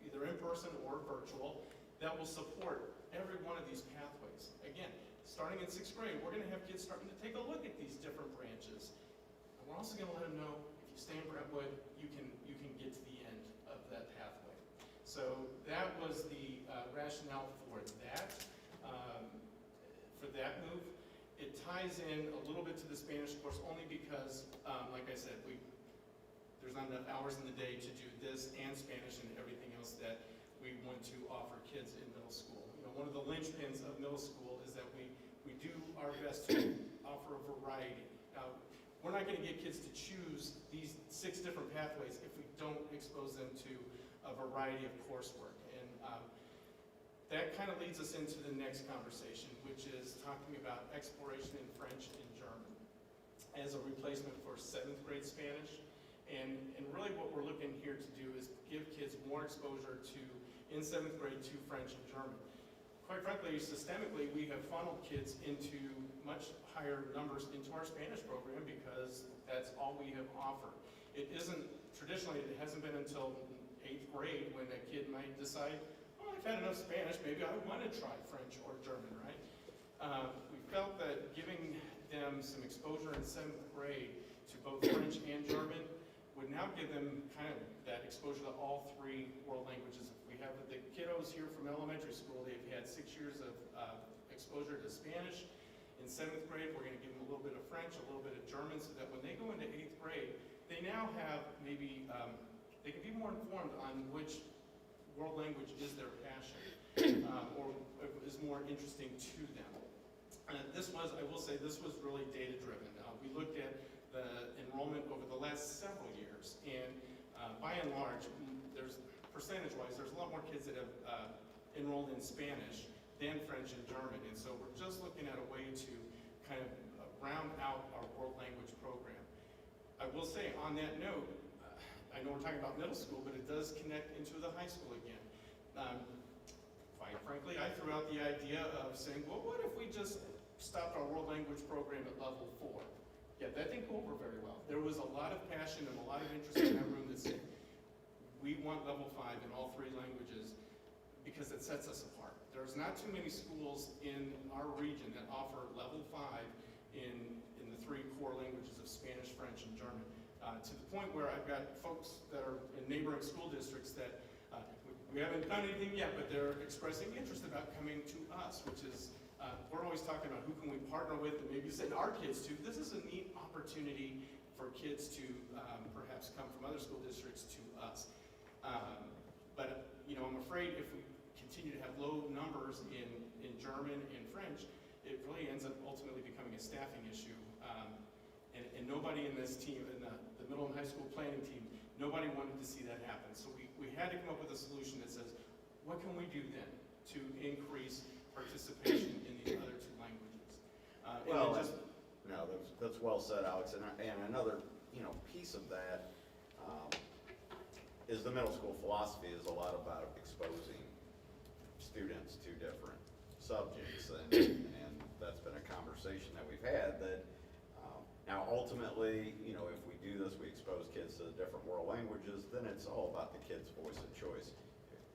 either in person or virtual, that will support every one of these pathways. Again, starting in 6th grade, we're going to have kids starting to take a look at these different branches. And we're also going to let them know, if you stay in Brentwood, you can get to the end of that pathway. So that was the rationale for that move. It ties in a little bit to the Spanish course only because, like I said, there's not enough hours in the day to do this and Spanish and everything else that we want to offer kids in middle school. One of the linchpins of middle school is that we do our best to offer a variety. We're not going to get kids to choose these 6 different pathways if we don't expose them to a variety of coursework. And that kind of leads us into the next conversation, which is talking about exploration in French and German as a replacement for 7th grade Spanish. And really what we're looking here to do is give kids more exposure in 7th grade to French and German. Quite frankly, systemically, we have funneled kids into much higher numbers into our Spanish program because that's all we have offered. It hasn't been until 8th grade when a kid might decide, oh, I've had enough Spanish, maybe I want to try French or German, right? We felt that giving them some exposure in 7th grade to both French and German would now give them kind of that exposure to all 3 world languages. We have the kiddos here from elementary school, they've had 6 years of exposure to Spanish. In 7th grade, we're going to give them a little bit of French, a little bit of German, so that when they go into 8th grade, they now have maybe, they can be more informed on which world language is their passion or is more interesting to them. I will say, this was really data-driven. We looked at the enrollment over the last several years, and by and large, percentage-wise, there's a lot more kids that have enrolled in Spanish than French and German, and so we're just looking at a way to kind of round out our world language program. I will say, on that note, I know we're talking about middle school, but it does connect into the high school again. Quite frankly, I threw out the idea of saying, well, what if we just stopped our world language program at level 4? Yeah, that didn't go over very well. There was a lot of passion and a lot of interest in that room that said, we want level 5 in all 3 languages because it sets us apart. There's not too many schools in our region that offer level 5 in the 3 core languages of Spanish, French, and German. To the point where I've got folks that are in neighboring school districts that we haven't done anything yet, but they're expressing interest about coming to us, which is, we're always talking about who can we partner with and maybe send our kids to. This is a neat opportunity for kids to perhaps come from other school districts to us. But I'm afraid if we continue to have low numbers in German and French, it really ends up ultimately becoming a staffing issue. And nobody in this team, in the middle and high school planning team, nobody wanted to see that happen. So we had to come up with a solution that says, what can we do then to increase participation in these other 2 languages? That's well said, Alex. And another piece of that is the middle school philosophy is a lot about exposing students to different subjects, and that's been a conversation that we've had that now ultimately, if we do this, we expose kids to the different world languages, then it's all about the kids' voice and choice.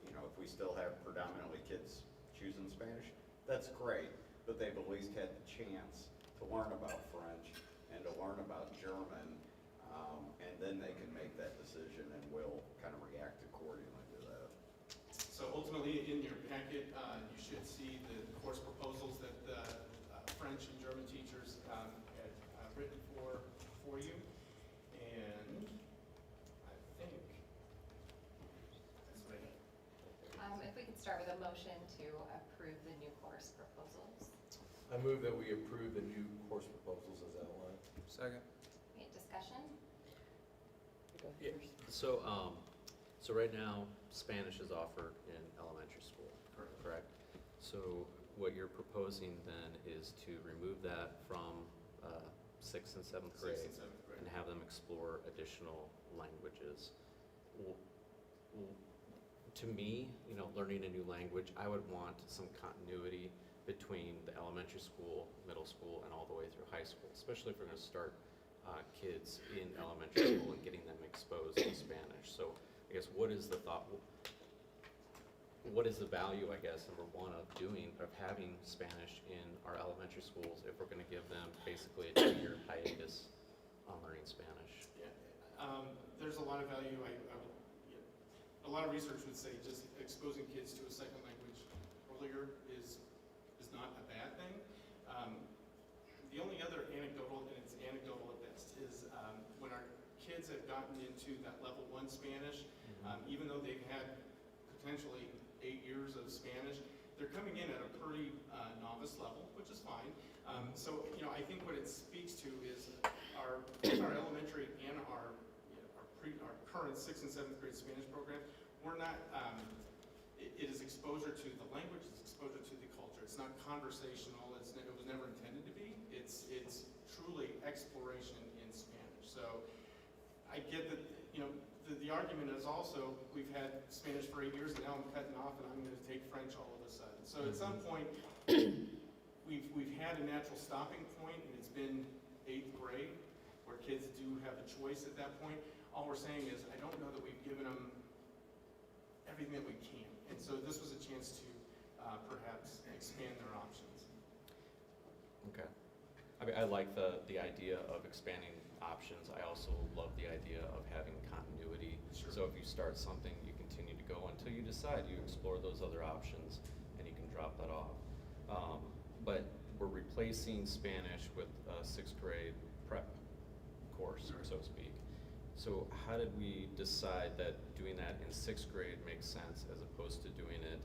If we still have predominantly kids choosing Spanish, that's great, but they've at least had the chance to learn about French and to learn about German, and then they can make that decision and we'll kind of react accordingly to that. So ultimately, in your packet, you should see the course proposals that I move that we approve the new course proposals as outlined. Second. Okay, discussion? Go Yeah, first. so right now, Spanish is offered in elementary school, correct? So what you're proposing then is to remove that from 6th and 7th grade. 6th and 7th grade. And have them explore additional languages. To me, learning a new language, I would want some continuity between the elementary school, middle school, and all the way through high school, especially if we're going to start kids in elementary school and getting them exposed to Spanish. So I guess what is the thought? What is the value, I guess, number one, of having Spanish in our elementary schools if we're going to give them basically a 2-year hiatus on learning Spanish? Yeah, there's a lot of value. A lot of research would say just exposing kids to a second language earlier is not a bad thing. The only other anecdotal, and it's anecdotal at best, is when our kids have gotten into that level 1 Spanish, even though they've had potentially 8 years of Spanish, they're coming in at a pretty novice level, which is fine. So, I think what it speaks to is our elementary and our current 6th and 7th grade Spanish program, we're not, it is exposure to the language, it's exposure to the culture. It's not conversational, it was never intended to be. It's truly exploration in Spanish. So I get that, the argument is also, we've had Spanish for 8 years and now I'm cutting off and I'm gonna take French all of a sudden. So at some point, we've had a natural stopping point, and it's been 8th grade, where kids do have a choice at that point. All we're saying is, I don't know that we've given them everything that we can. And so this was a chance to perhaps expand their options. Okay. I mean, I like the idea of expanding options. I also love the idea of having continuity. Sure. So if you start something, you continue to go until you decide you explore those other options, and you can drop that off. But we're replacing Spanish with a 6th grade prep course, so to speak. So how did we decide that doing that in 6th grade makes sense as opposed to doing it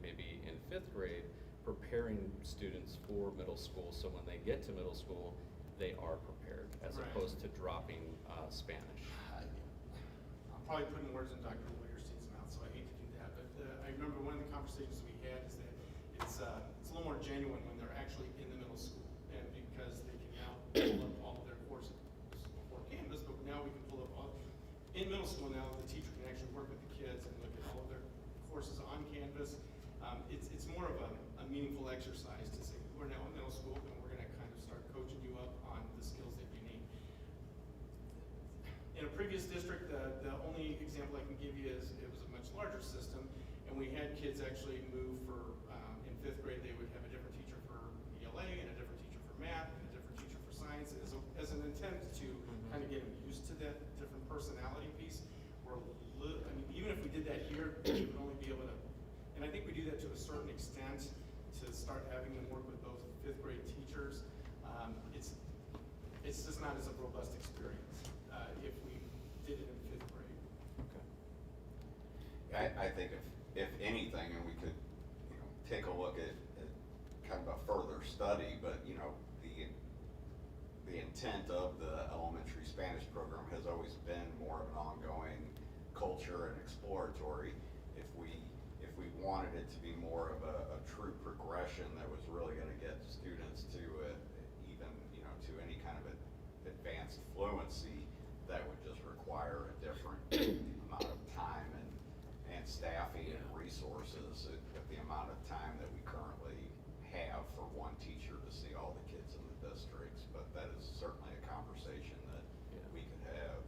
maybe in 5th grade, preparing students for middle school, so when they get to middle school, they are prepared, as Right. opposed to dropping Spanish? I'm probably putting words in Dr. Weyerstein's mouth, so I hate to do that. But I remember one of the conversations we had is that it's a little more genuine when they're actually in the middle school, and because they can now pull up all of their courses before Canvas, but now we can pull up all. In middle school now, the teacher can actually work with the kids and look at all of their courses on Canvas. It's more of a meaningful exercise to say, we're now in middle school and we're going to kind of start coaching you up on the skills that you need. In a previous district, the only example I can give you is it was a much larger system, and we had kids actually move for, in 5th grade, they would have a different teacher for ELA and a different teacher for math and a different teacher for science as an intent to kind of get them used to that different personality piece. Even if we did that here, we would only be able to, and I think we do that to a certain extent to start having them work with both 5th grade teachers. It's just not as a robust experience if we did it in 5th grade. Okay. I think if anything, and we could, take a look at kind of a further study, but, the intent of the elementary Spanish program has always been more of an ongoing culture and exploratory. If we wanted it to be more of a true progression that was really going to get students to even, to any kind of advanced fluency, that would just require a different amount of time and staffing and resources with the amount of time that we currently have for one teacher to see all the kids in the districts. But that is certainly a conversation that we could have.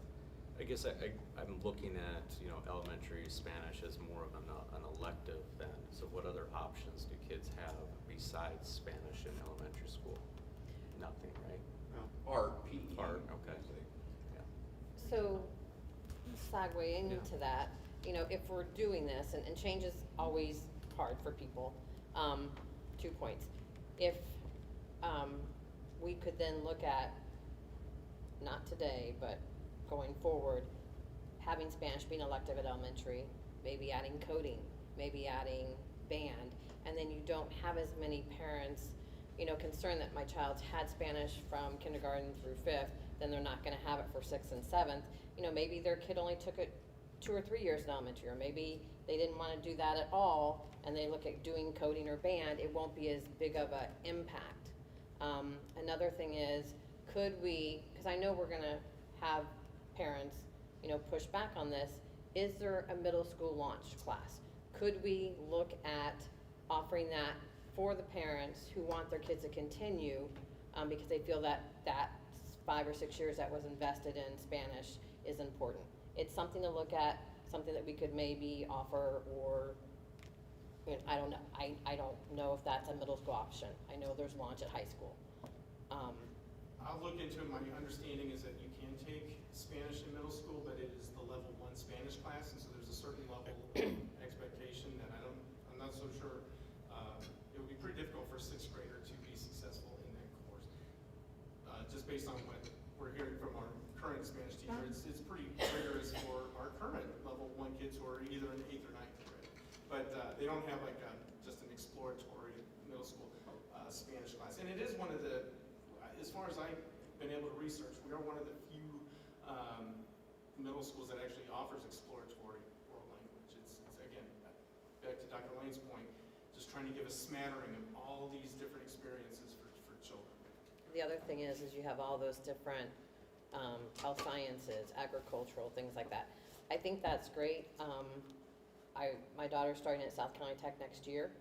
I guess I'm looking at, elementary Spanish as more of an elective then. So what other options do kids have besides Spanish in elementary school? Nothing, right? Art, PE. Art, okay. Yeah. So, segue into that, if we're doing this, and change is always hard for people, 2 points. If we could then look at, not today, but going forward, having Spanish being elective at elementary, maybe adding coding, maybe adding band, and then you don't have as many parents, concerned that my child's had Spanish from kindergarten through 5th, then they're not gonna have it for 6th and 7th. Maybe their kid only took it 2 or 3 years in elementary, or maybe they didn't wanna do that at all, and they look at doing coding or band, it won't be as big of an impact. Another thing is, could we, because I know we're gonna have parents, push back on this, is there a middle school launch class? Could we look at offering that for the parents who want their kids to continue, because they feel that 5 or 6 years that was invested in Spanish is important? It's something to look at, something that we could maybe offer, or, I don't know. I don't know if that's a middle school option. I know there's launch at high school. I'll look into it. My understanding is that you can take Spanish in middle school, but it is the level 1 Spanish class, and so there's a certain level of expectation that I'm not so sure. It would be pretty difficult for a 6th grader to be successful in that course. Just based on what we're hearing from our current Spanish teacher, it's pretty rigorous for our current level 1 kids who are either in 8th or 9th grade. But they don't have just an exploratory middle school Spanish class. And it is one of the, as far as I've been able to research, we are one of the few middle schools that actually offers exploratory world language. It's again, back to Dr. Lane's point, just trying to give a smattering of all these different experiences for children. The other thing is you have all those different health sciences, agricultural, things like that. I think that's great. My daughter's starting at South County Tech next year.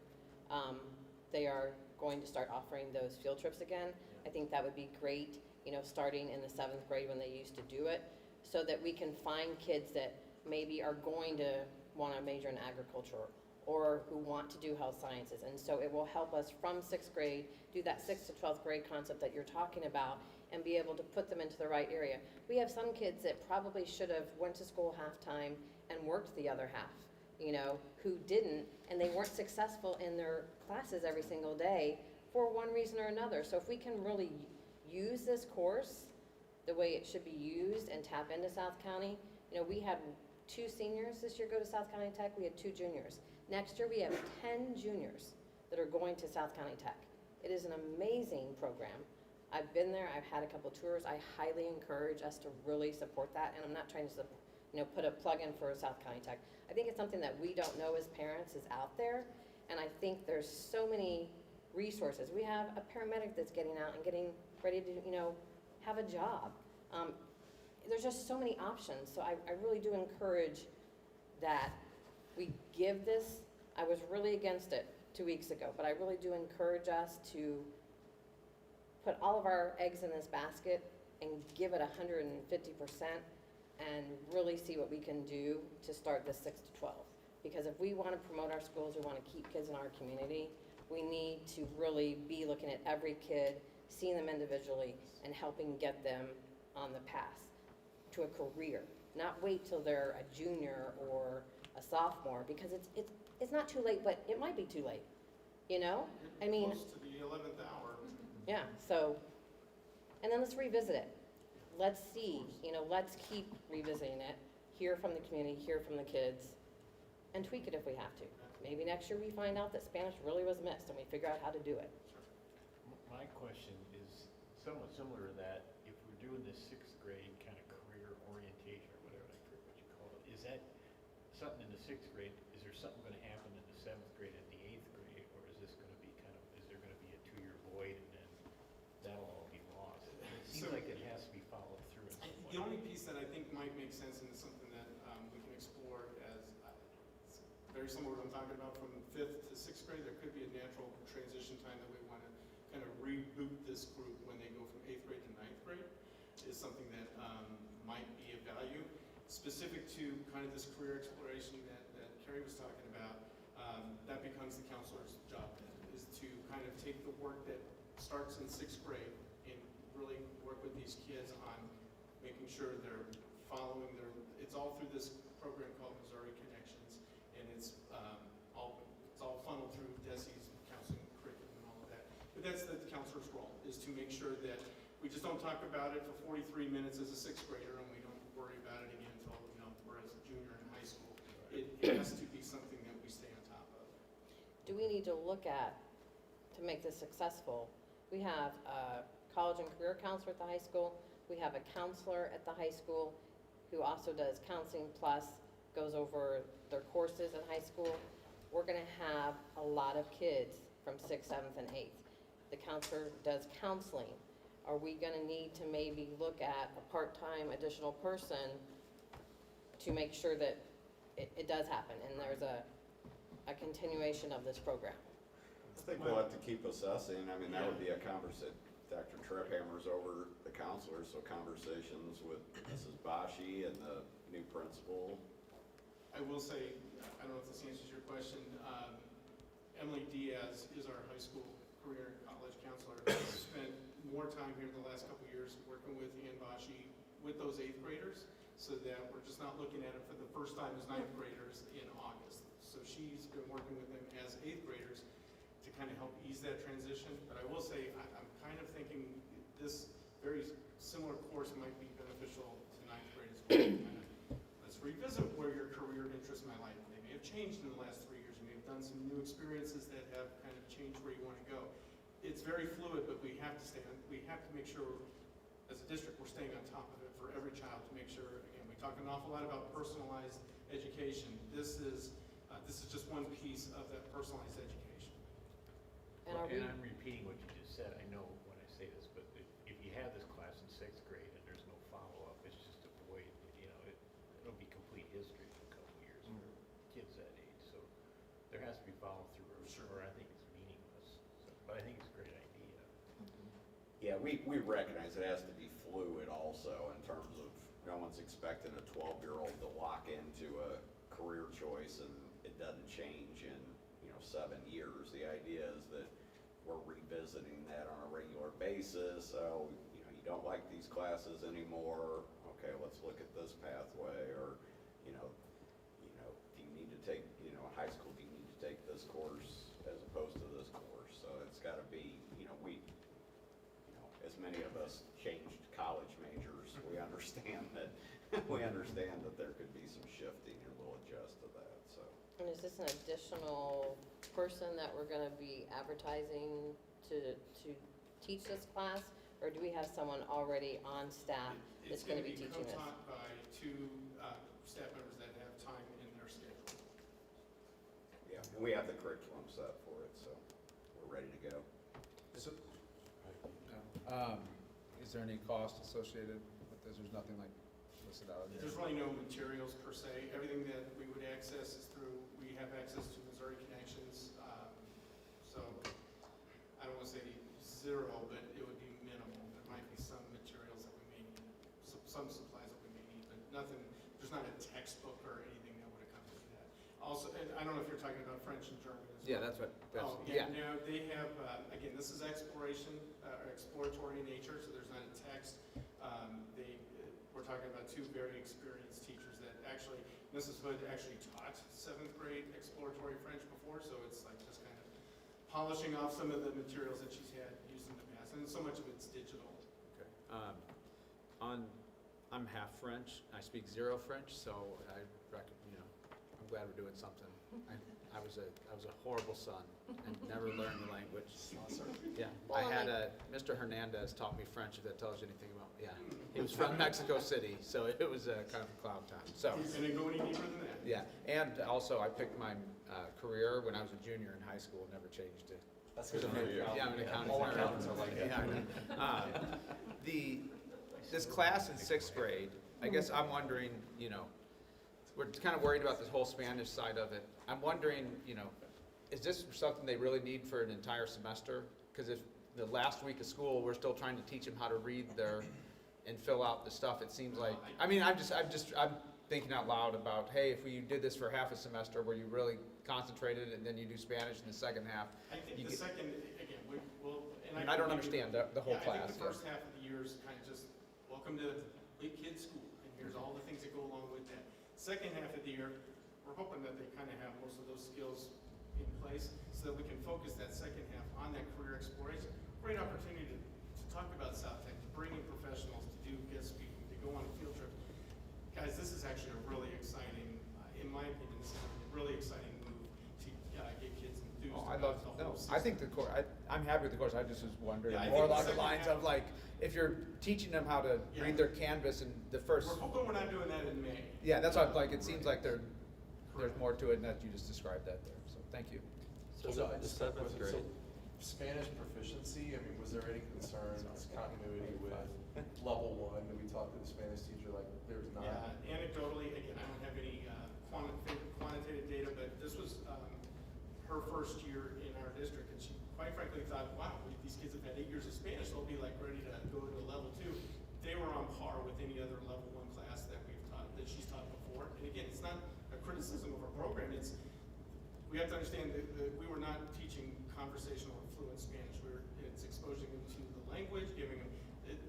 They are going to start offering those field trips again. I think that would be great, starting in the 7th grade when they used to do it, so that we can find kids that maybe are going to want to major in agriculture or who want to do health sciences. And so it will help us from 6th grade do that 6th to 12th grade concept that you're talking about and be able to put them into the right area. We have some kids that probably should have went to school half-time and worked the other half, who didn't, and they weren't successful in their classes every single day for one reason or another. So if we can really use this course the way it should be used and tap into South County, we had 2 seniors this year go to South County Tech, we had 2 juniors. Next year we have 10 juniors that are going to South County Tech. It is an amazing program. I've been there, I've had a couple tours. I highly encourage us to really support that, and I'm not trying to put a plug in for South County Tech. I think it's something that we don't know as parents is out there, and I think there's so many resources. We have a paramedic that's getting out and getting ready to, have a job. There's just so many options, so I really do encourage that we give this. I was really against it 2 weeks ago, but I really do encourage us to put all of our eggs in this basket and give it 150% and really see what we can do to start the 6 to 12. Because if we want to promote our schools, we want to keep kids in our community, we need to really be looking at every kid, seeing them individually, and helping get them on the path to a career. Not wait till they're a junior or a sophomore, because it's not too late, but it might be too late. I mean, Close to the 11th hour. yeah, so, and then let's revisit it. Let's see, let's keep revisiting it, hear from the community, hear from the kids, and tweak it if we have to. Maybe next year we find out that Spanish really was missed and we figure out how to do it. My question is somewhat similar to that. If we're doing this 6th grade kind of career orientation, or whatever, I forget what you call it, is that something in the 6th grade? Is there something going to happen in the 7th grade and the 8th grade, or is this going to be is there going to be a 2-year void and then that'll all be lost? It seems like it has to be followed through in some way. The only piece that I think might make sense, and it's something that we can explore as it's very similar to what I'm talking about from 5th to 6th grade, there could be a natural transition time that we want to kind of reboot this group when they go from 8th grade to 9th grade, is something that might be of value. Specific to kind of this career exploration that Carrie was talking about, that becomes the counselor's job then, is to kind of take the work that starts in 6th grade and really work with these kids on making sure they're following it's all through this program called Missouri Connections, and it's all funneled through DESI's counseling curriculum and all of that. But that's the counselor's role, is to make sure that we just don't talk about it for 43 minutes as a 6th grader and we don't worry about it again until, we're as a junior in high school. It has to be something that we stay on top of. Do we need to look at, to make this successful, We have a college and career counselor at the high school. We have a counselor at the high school who also does counseling plus goes over their courses at high school. We're gonna have a lot of kids from 6th, 7th, and 8th. The counselor does counseling. Are we gonna need to maybe look at a part-time additional person to make sure that it does happen and there's a continuation of this program? I think we'll have to keep assessing. I mean, that would be a conversation. Dr. Trephammer's over the counselors, so conversations with Mrs. Bashi and the new principal. I will say, I don't know if this answers your question, Emily Diaz is our high school career and college counselor. Spent more time here the last couple of years working with Ann Bashi with those 8th graders, so that we're just not looking at it for the first time as 9th graders in August. So she's been working with them as 8th graders to kind of help ease that transition. But I will say, I'm kind of thinking this very similar course might be beneficial to 9th grade as well. Let's revisit where your career interests might lie. They may have changed in the last 3 years. You may have done some new experiences that have kind of changed where you want to go. It's very fluid, but we have to make sure, as a district, we're staying on top of it for every child to make sure. Again, we talk an awful lot about personalized education. This is just one piece of that personalized education. And I'm repeating what you just said. I know when I say this, but if you have this class in 6th grade and there's no follow-up, it's just a void, it'll be complete history in a couple of years for kids that age. So there has to be follow-through, or I think it's meaningless. So, but I think it's a great idea. Yeah, we recognize it has to be fluid also in terms of no one's expecting a 12-year-old to lock into a career choice and it doesn't change in 7 years. The idea is that we're revisiting that on a regular basis. So you don't like these classes anymore. Okay, let's look at this pathway. Or do you need to take high school? Do you need to take this course as opposed to this course? So it's got to be as many of us changed college majors, we understand that there could be some shifting, and we'll adjust to that. So. And is this an additional person that we're gonna be advertising to teach this class? Or do we have someone already on staff that's gonna be teaching this? It's gonna be co-taught by 2 staff members that have time in their schedule. Yeah, and we have the curriculum set for it, so we're ready to go. Is there any cost associated with this? There's nothing like listed out there? There's really no materials per se. Everything that we would access is we have access to Missouri Connections. So I don't want to say 0, but it would be minimal. There might be some materials that we may need, some supplies that we may need, but nothing, there's not a textbook or anything that would accompany that. Also, and I don't know if you're talking about French and German as well. Yeah, that's what, yeah. No, they have, again, this is exploratory in nature, so there's not a text. We're talking about 2 very experienced teachers that actually, Mrs. Hood actually taught 7th grade exploratory French before, so it's like just kind of polishing off some of the materials that she's had used in the past, and so much of it's digital. Okay. I'm half French. I speak 0 French, so I'm glad we're doing something. I was a horrible son and never learned the language. Yeah, I had Mr. Hernandez taught me French, if that tells you anything about. Yeah, he was from Mexico City, so it was kind of a cloud time. So. And then go any deeper than that. Yeah, and also I picked my career when I was a junior in high school, never changed it. That's good for you. Yeah, I'm an accounting. All accountants are like that. Yeah, I know. This class in 6th grade, I guess I'm wondering, we're kind of worried about this whole Spanish side of it. I'm wondering, is this something they really need for an entire semester? Because if the last week of school, we're still trying to teach them how to read and fill out the stuff, it seems like, I'm thinking out loud about, hey, if you did this for half a semester where you really concentrated and then you do Spanish in the second half. I think the second, again, we'll. And I don't understand the whole class. I think the first half of the year is kind of just, welcome to big kid school, and here's all the things that go along with that. Second half of the year, we're hoping that they kind of have most of those skills in place so that we can focus that second half on that career exploration. Great opportunity to talk about South Tech, to bring in professionals, to do guest speaking, to go on a field trip. Guys, this is actually a really exciting, in my opinion, this is a really exciting move to get kids enthused I about love, the no, whole I think system. the course, I'm happy with the course, I just was wondering Yeah, I more think the along the second lines half- of like, if you're teaching them how to Yeah. read their canvas and the first, We're hoping we're not doing that in May. yeah, that's what, like, it seems like there's Correct. more to it, and that you just described that there, so, thank you. So So I the just have a seventh question. grade, So Spanish proficiency, I mean, was there any concerns, continuity with level one? Did we talk to the Spanish teacher, like, there's not? Yeah, anecdotally, again, I don't have any quantitative data, but this was her first year in our district, and she quite frankly thought, wow, these kids have had 8 years of Spanish, they'll be like ready to go to level 2. They were on par with any other level 1 class that we've taught, that she's taught before. And again, it's not a criticism of our program, we have to understand that we were not teaching conversational or fluent Spanish. It's exposing them to the language, giving them,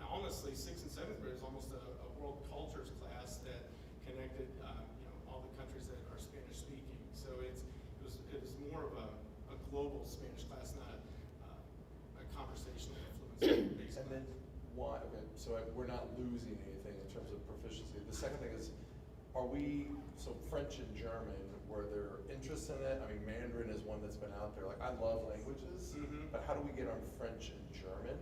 honestly, 6th and 7th grade is almost a world cultures class that connected, all the countries that are Spanish speaking. So it was more of a global Spanish class, not a conversational or fluent based And then why, okay, so we're not losing anything in terms of proficiency. The second thing is, so French and German, were there interest in it? I mean, Mandarin is one that's been out there. Like, I love languages, but how do we get on French and German?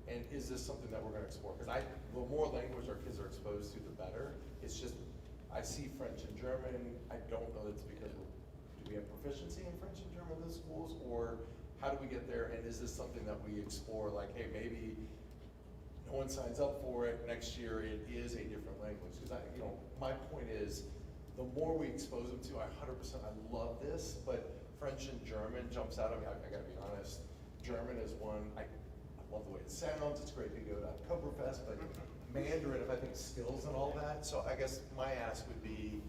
And is this something that we're gonna explore? Because the more language our kids are exposed to, the better. It's just, I see French and German, I don't know that's because do we have proficiency in French and German in the schools? Or how do we get there? And is this something that we explore, like, hey, maybe no one signs up for it, next year it is a different language? Because my point is, the more we expose them to, 100%, I love this, but French and German jumps out at me. I gotta be honest, German is one, I love the way it sounds, it's great to go to Oktoberfest, but Mandarin, if I think skills and all that, so I guess my ask would be,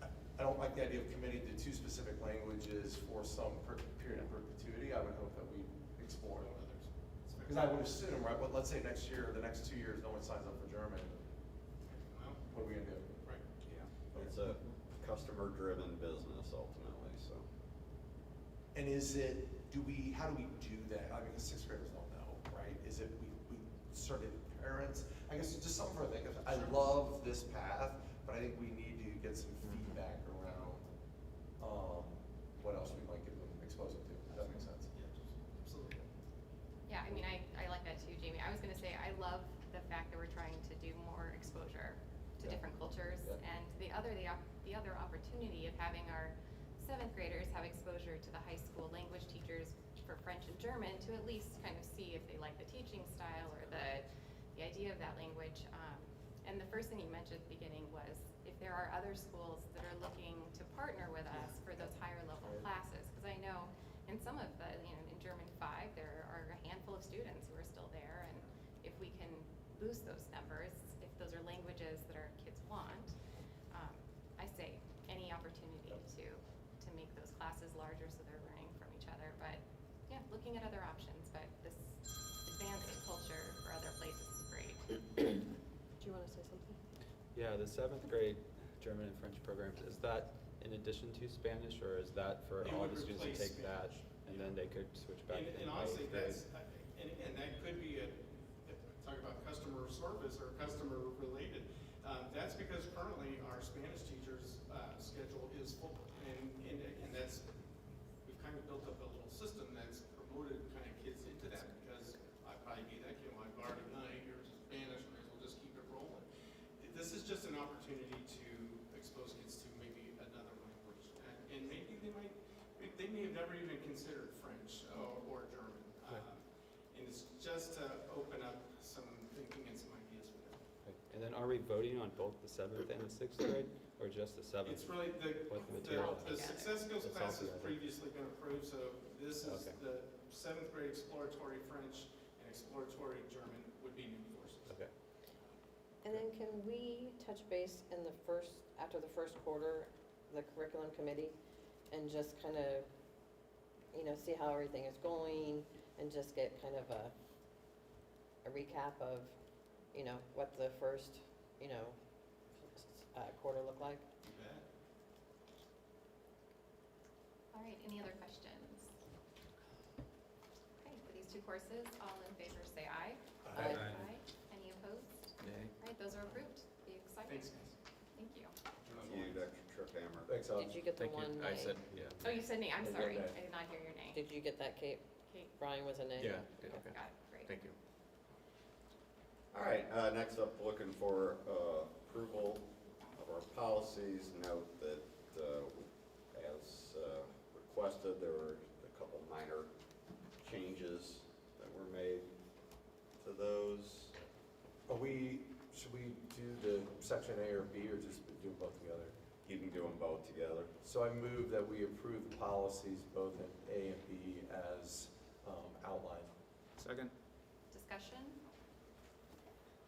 I don't like the idea of committing to 2 specific languages for some period of perpetuity. I would hope that we explore others. Because I would assume, right, let's say next year, or the next 2 years, no one signs up for German, what are we gonna do? Right. Yeah, it's a customer-driven business ultimately, so. And how do we do that? I mean, because 6th graders don't know, right? Is it, we started parents, I guess it's just something for them. I love this path, but I think we need to get some feedback around, what else we might give them, expose them to. Does that make sense? Yeah, absolutely. Yeah, I mean, I like that too, Jamie. I was gonna say, I love the fact that we're trying to do more exposure to different cultures. Yeah. And the other opportunity of having our 7th graders have exposure to the high school language teachers for French and German to at least kind of see if they like the teaching style or the idea of that language. And the first thing you mentioned at the beginning was if there are other schools that are looking to partner with us for those higher level classes. Because I know in some of the, in German 5, there are a handful of students who are still there. And if we can boost those numbers, if those are languages that our kids want, I say any opportunity to make those classes larger so they're learning from each other. But yeah, looking at other options, but this advanced culture for other places is great. Do you want to say something? yeah, the 7th grade German and French programs, is that in addition to Spanish, or is that for It all would the students that replace take that, Spanish. and then they could switch back And in honestly, 8th grade? and again, that could be talk about customer service or customer related. That's because currently our Spanish teachers' schedule is full. And that's, we've kind of built up a little system that's promoted kind of kids into that because I'd probably be that kid, like guard at night, here's Spanish, might as well just keep it rolling. This is just an opportunity to expose kids to maybe another language. And maybe they may have never even considered French or German. And it's just to open up some thinking and some ideas for them. Okay. And then are we voting on both the 7th and the 6th grade, or just the 7th? It's really What the material the is. success skills It's all class has together. previously been approved, so this is Okay. the 7th grade exploratory French and exploratory German would be new courses. Okay. And then can we touch base in after the first quarter, the curriculum committee, and just kind of, see how everything is going, and just get kind of a recap of, what the first, quarter looked like? You bet. All right, any other questions? Okay, for these 2 courses, all in favor say aye. Aye. Any opposed? Yay. All right, those are approved. Be excited. Thanks, guys. Thank you. You, Dr. Triphammer. Thanks, Alex. Did you get the Thank you. one I nay? said, yeah. Oh, you said nay, I'm I said sorry, nay. I did not hear your nay. Did you get that, Kate? Kate, Brian was a nay? Yeah, yeah, okay. got it, great. Thank you. All right, next up, looking for approval of our policies. Note that as requested, there were a couple minor changes that were made to those. Should we do the section A or B, or just do them both together? You can do them both together. So I move that we approve the policies both in A and B as outlined. Second? Discussion?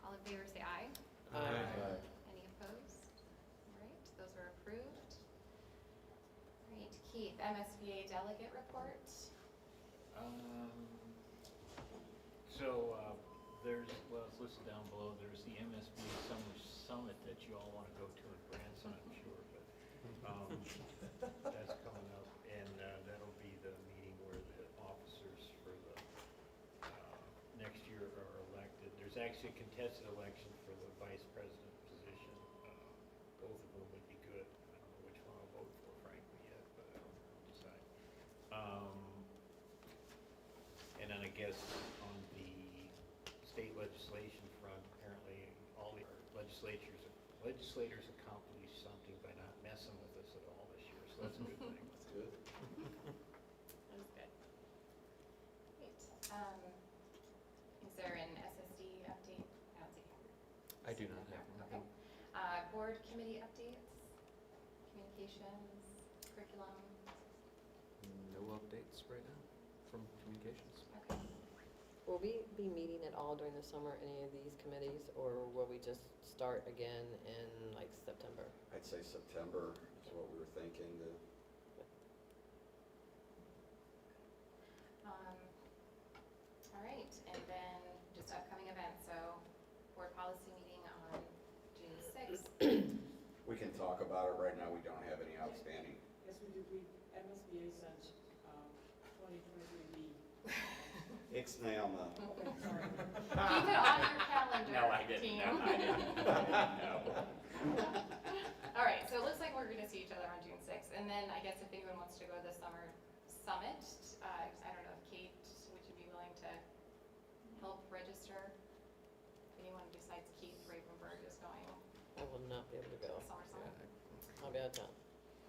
All in favor say aye. Aye. Any opposed? All right, those are approved. All right, Keith, MSBA delegate report. So, there's, well, it's listed down below, there's the MSB Summer Summit that you all want to go to in Branson, I'm sure, but, that's coming up, and, that'll be the meeting where the officers for the, next year are elected. There's actually a contested election for the vice president position, both of them would be good. I don't know which one I'll vote for frankly yet, but I'll decide. And then I guess on the state legislation front, apparently all the legislators accomplished something by not messing with us at all this year, so that's a good thing. That's good. That was good. Great. Is there an SSD update? I don't see. I do not have one. Okay. Board committee updates, communications, curriculum. No updates right now from communications. Okay. Will we be meeting at all during the summer, any of these committees, or will we just start again in like September? I'd say September is what we were thinking. All right, and then just upcoming events, so board policy meeting on June 6th. We can talk about it right now. We don't have any outstanding. Yes, we do, MSBA sent 2023B. Ixnay on the. Okay, sorry. Keep it on your calendar, No, I didn't. team. No, I didn't. No. All right, so it looks like we're gonna see each other on June 6th, and then I guess if anyone wants to go to the summer summit, I don't know if Kate, would you be willing to help register? If anyone besides Keith Ravenberg is going I will not be able to to go. the summer summit. I'll be out of town.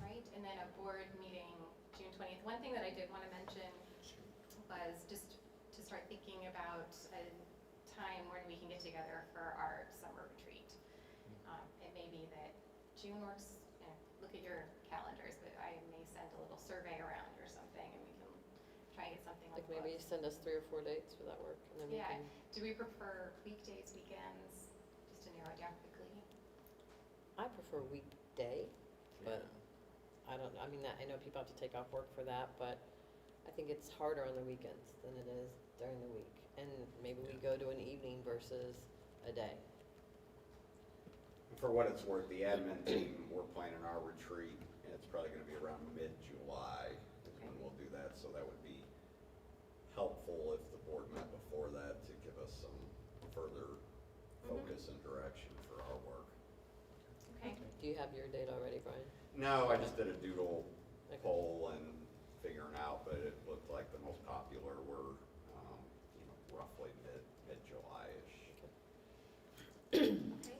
Right, and then a board meeting June 20th. One thing that I did want to mention was just to start thinking about a time when we can get together for our summer retreat. It may be that June works, look at your calendars, but I may send a little survey around or something, and we can try and get something on Like the maybe books. send us 3 or 4 dates for that work, and then we Yeah, can. do we prefer weekdays, weekends, just to narrow it down quickly? I prefer weekday, but I don't, I mean, I know people have to take off work for that, but I think it's harder on the weekends than it is during the week. And maybe we go to an evening versus a day. For what it's worth, the admin team, we're planning our retreat, and it's probably gonna be around mid-July is when we'll do that, so that would be helpful if the board met before that to give us some further focus and direction for our work. Okay. Do you have your date already, Brian? No, I just did a doodle Okay. poll and figuring out, but it looked like the most popular were, roughly mid-July-ish. Okay.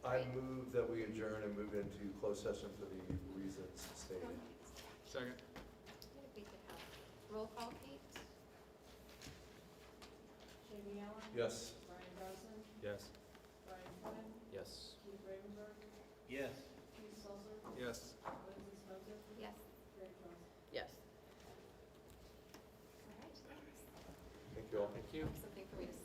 I move that we adjourn and move into closed session for the reasons stated. Second? If we could have roll call, Kate? Jamie Allen? Yes. Brian Dawson? Yes. Brian Quinn? Yes. Keith Ravenberg? Yes. Keith Sulzer? Yes. Lindsay Spencer? Yes. Greg Johnson? Yes. All right, thanks. Thank you all. Thank you. Something for me to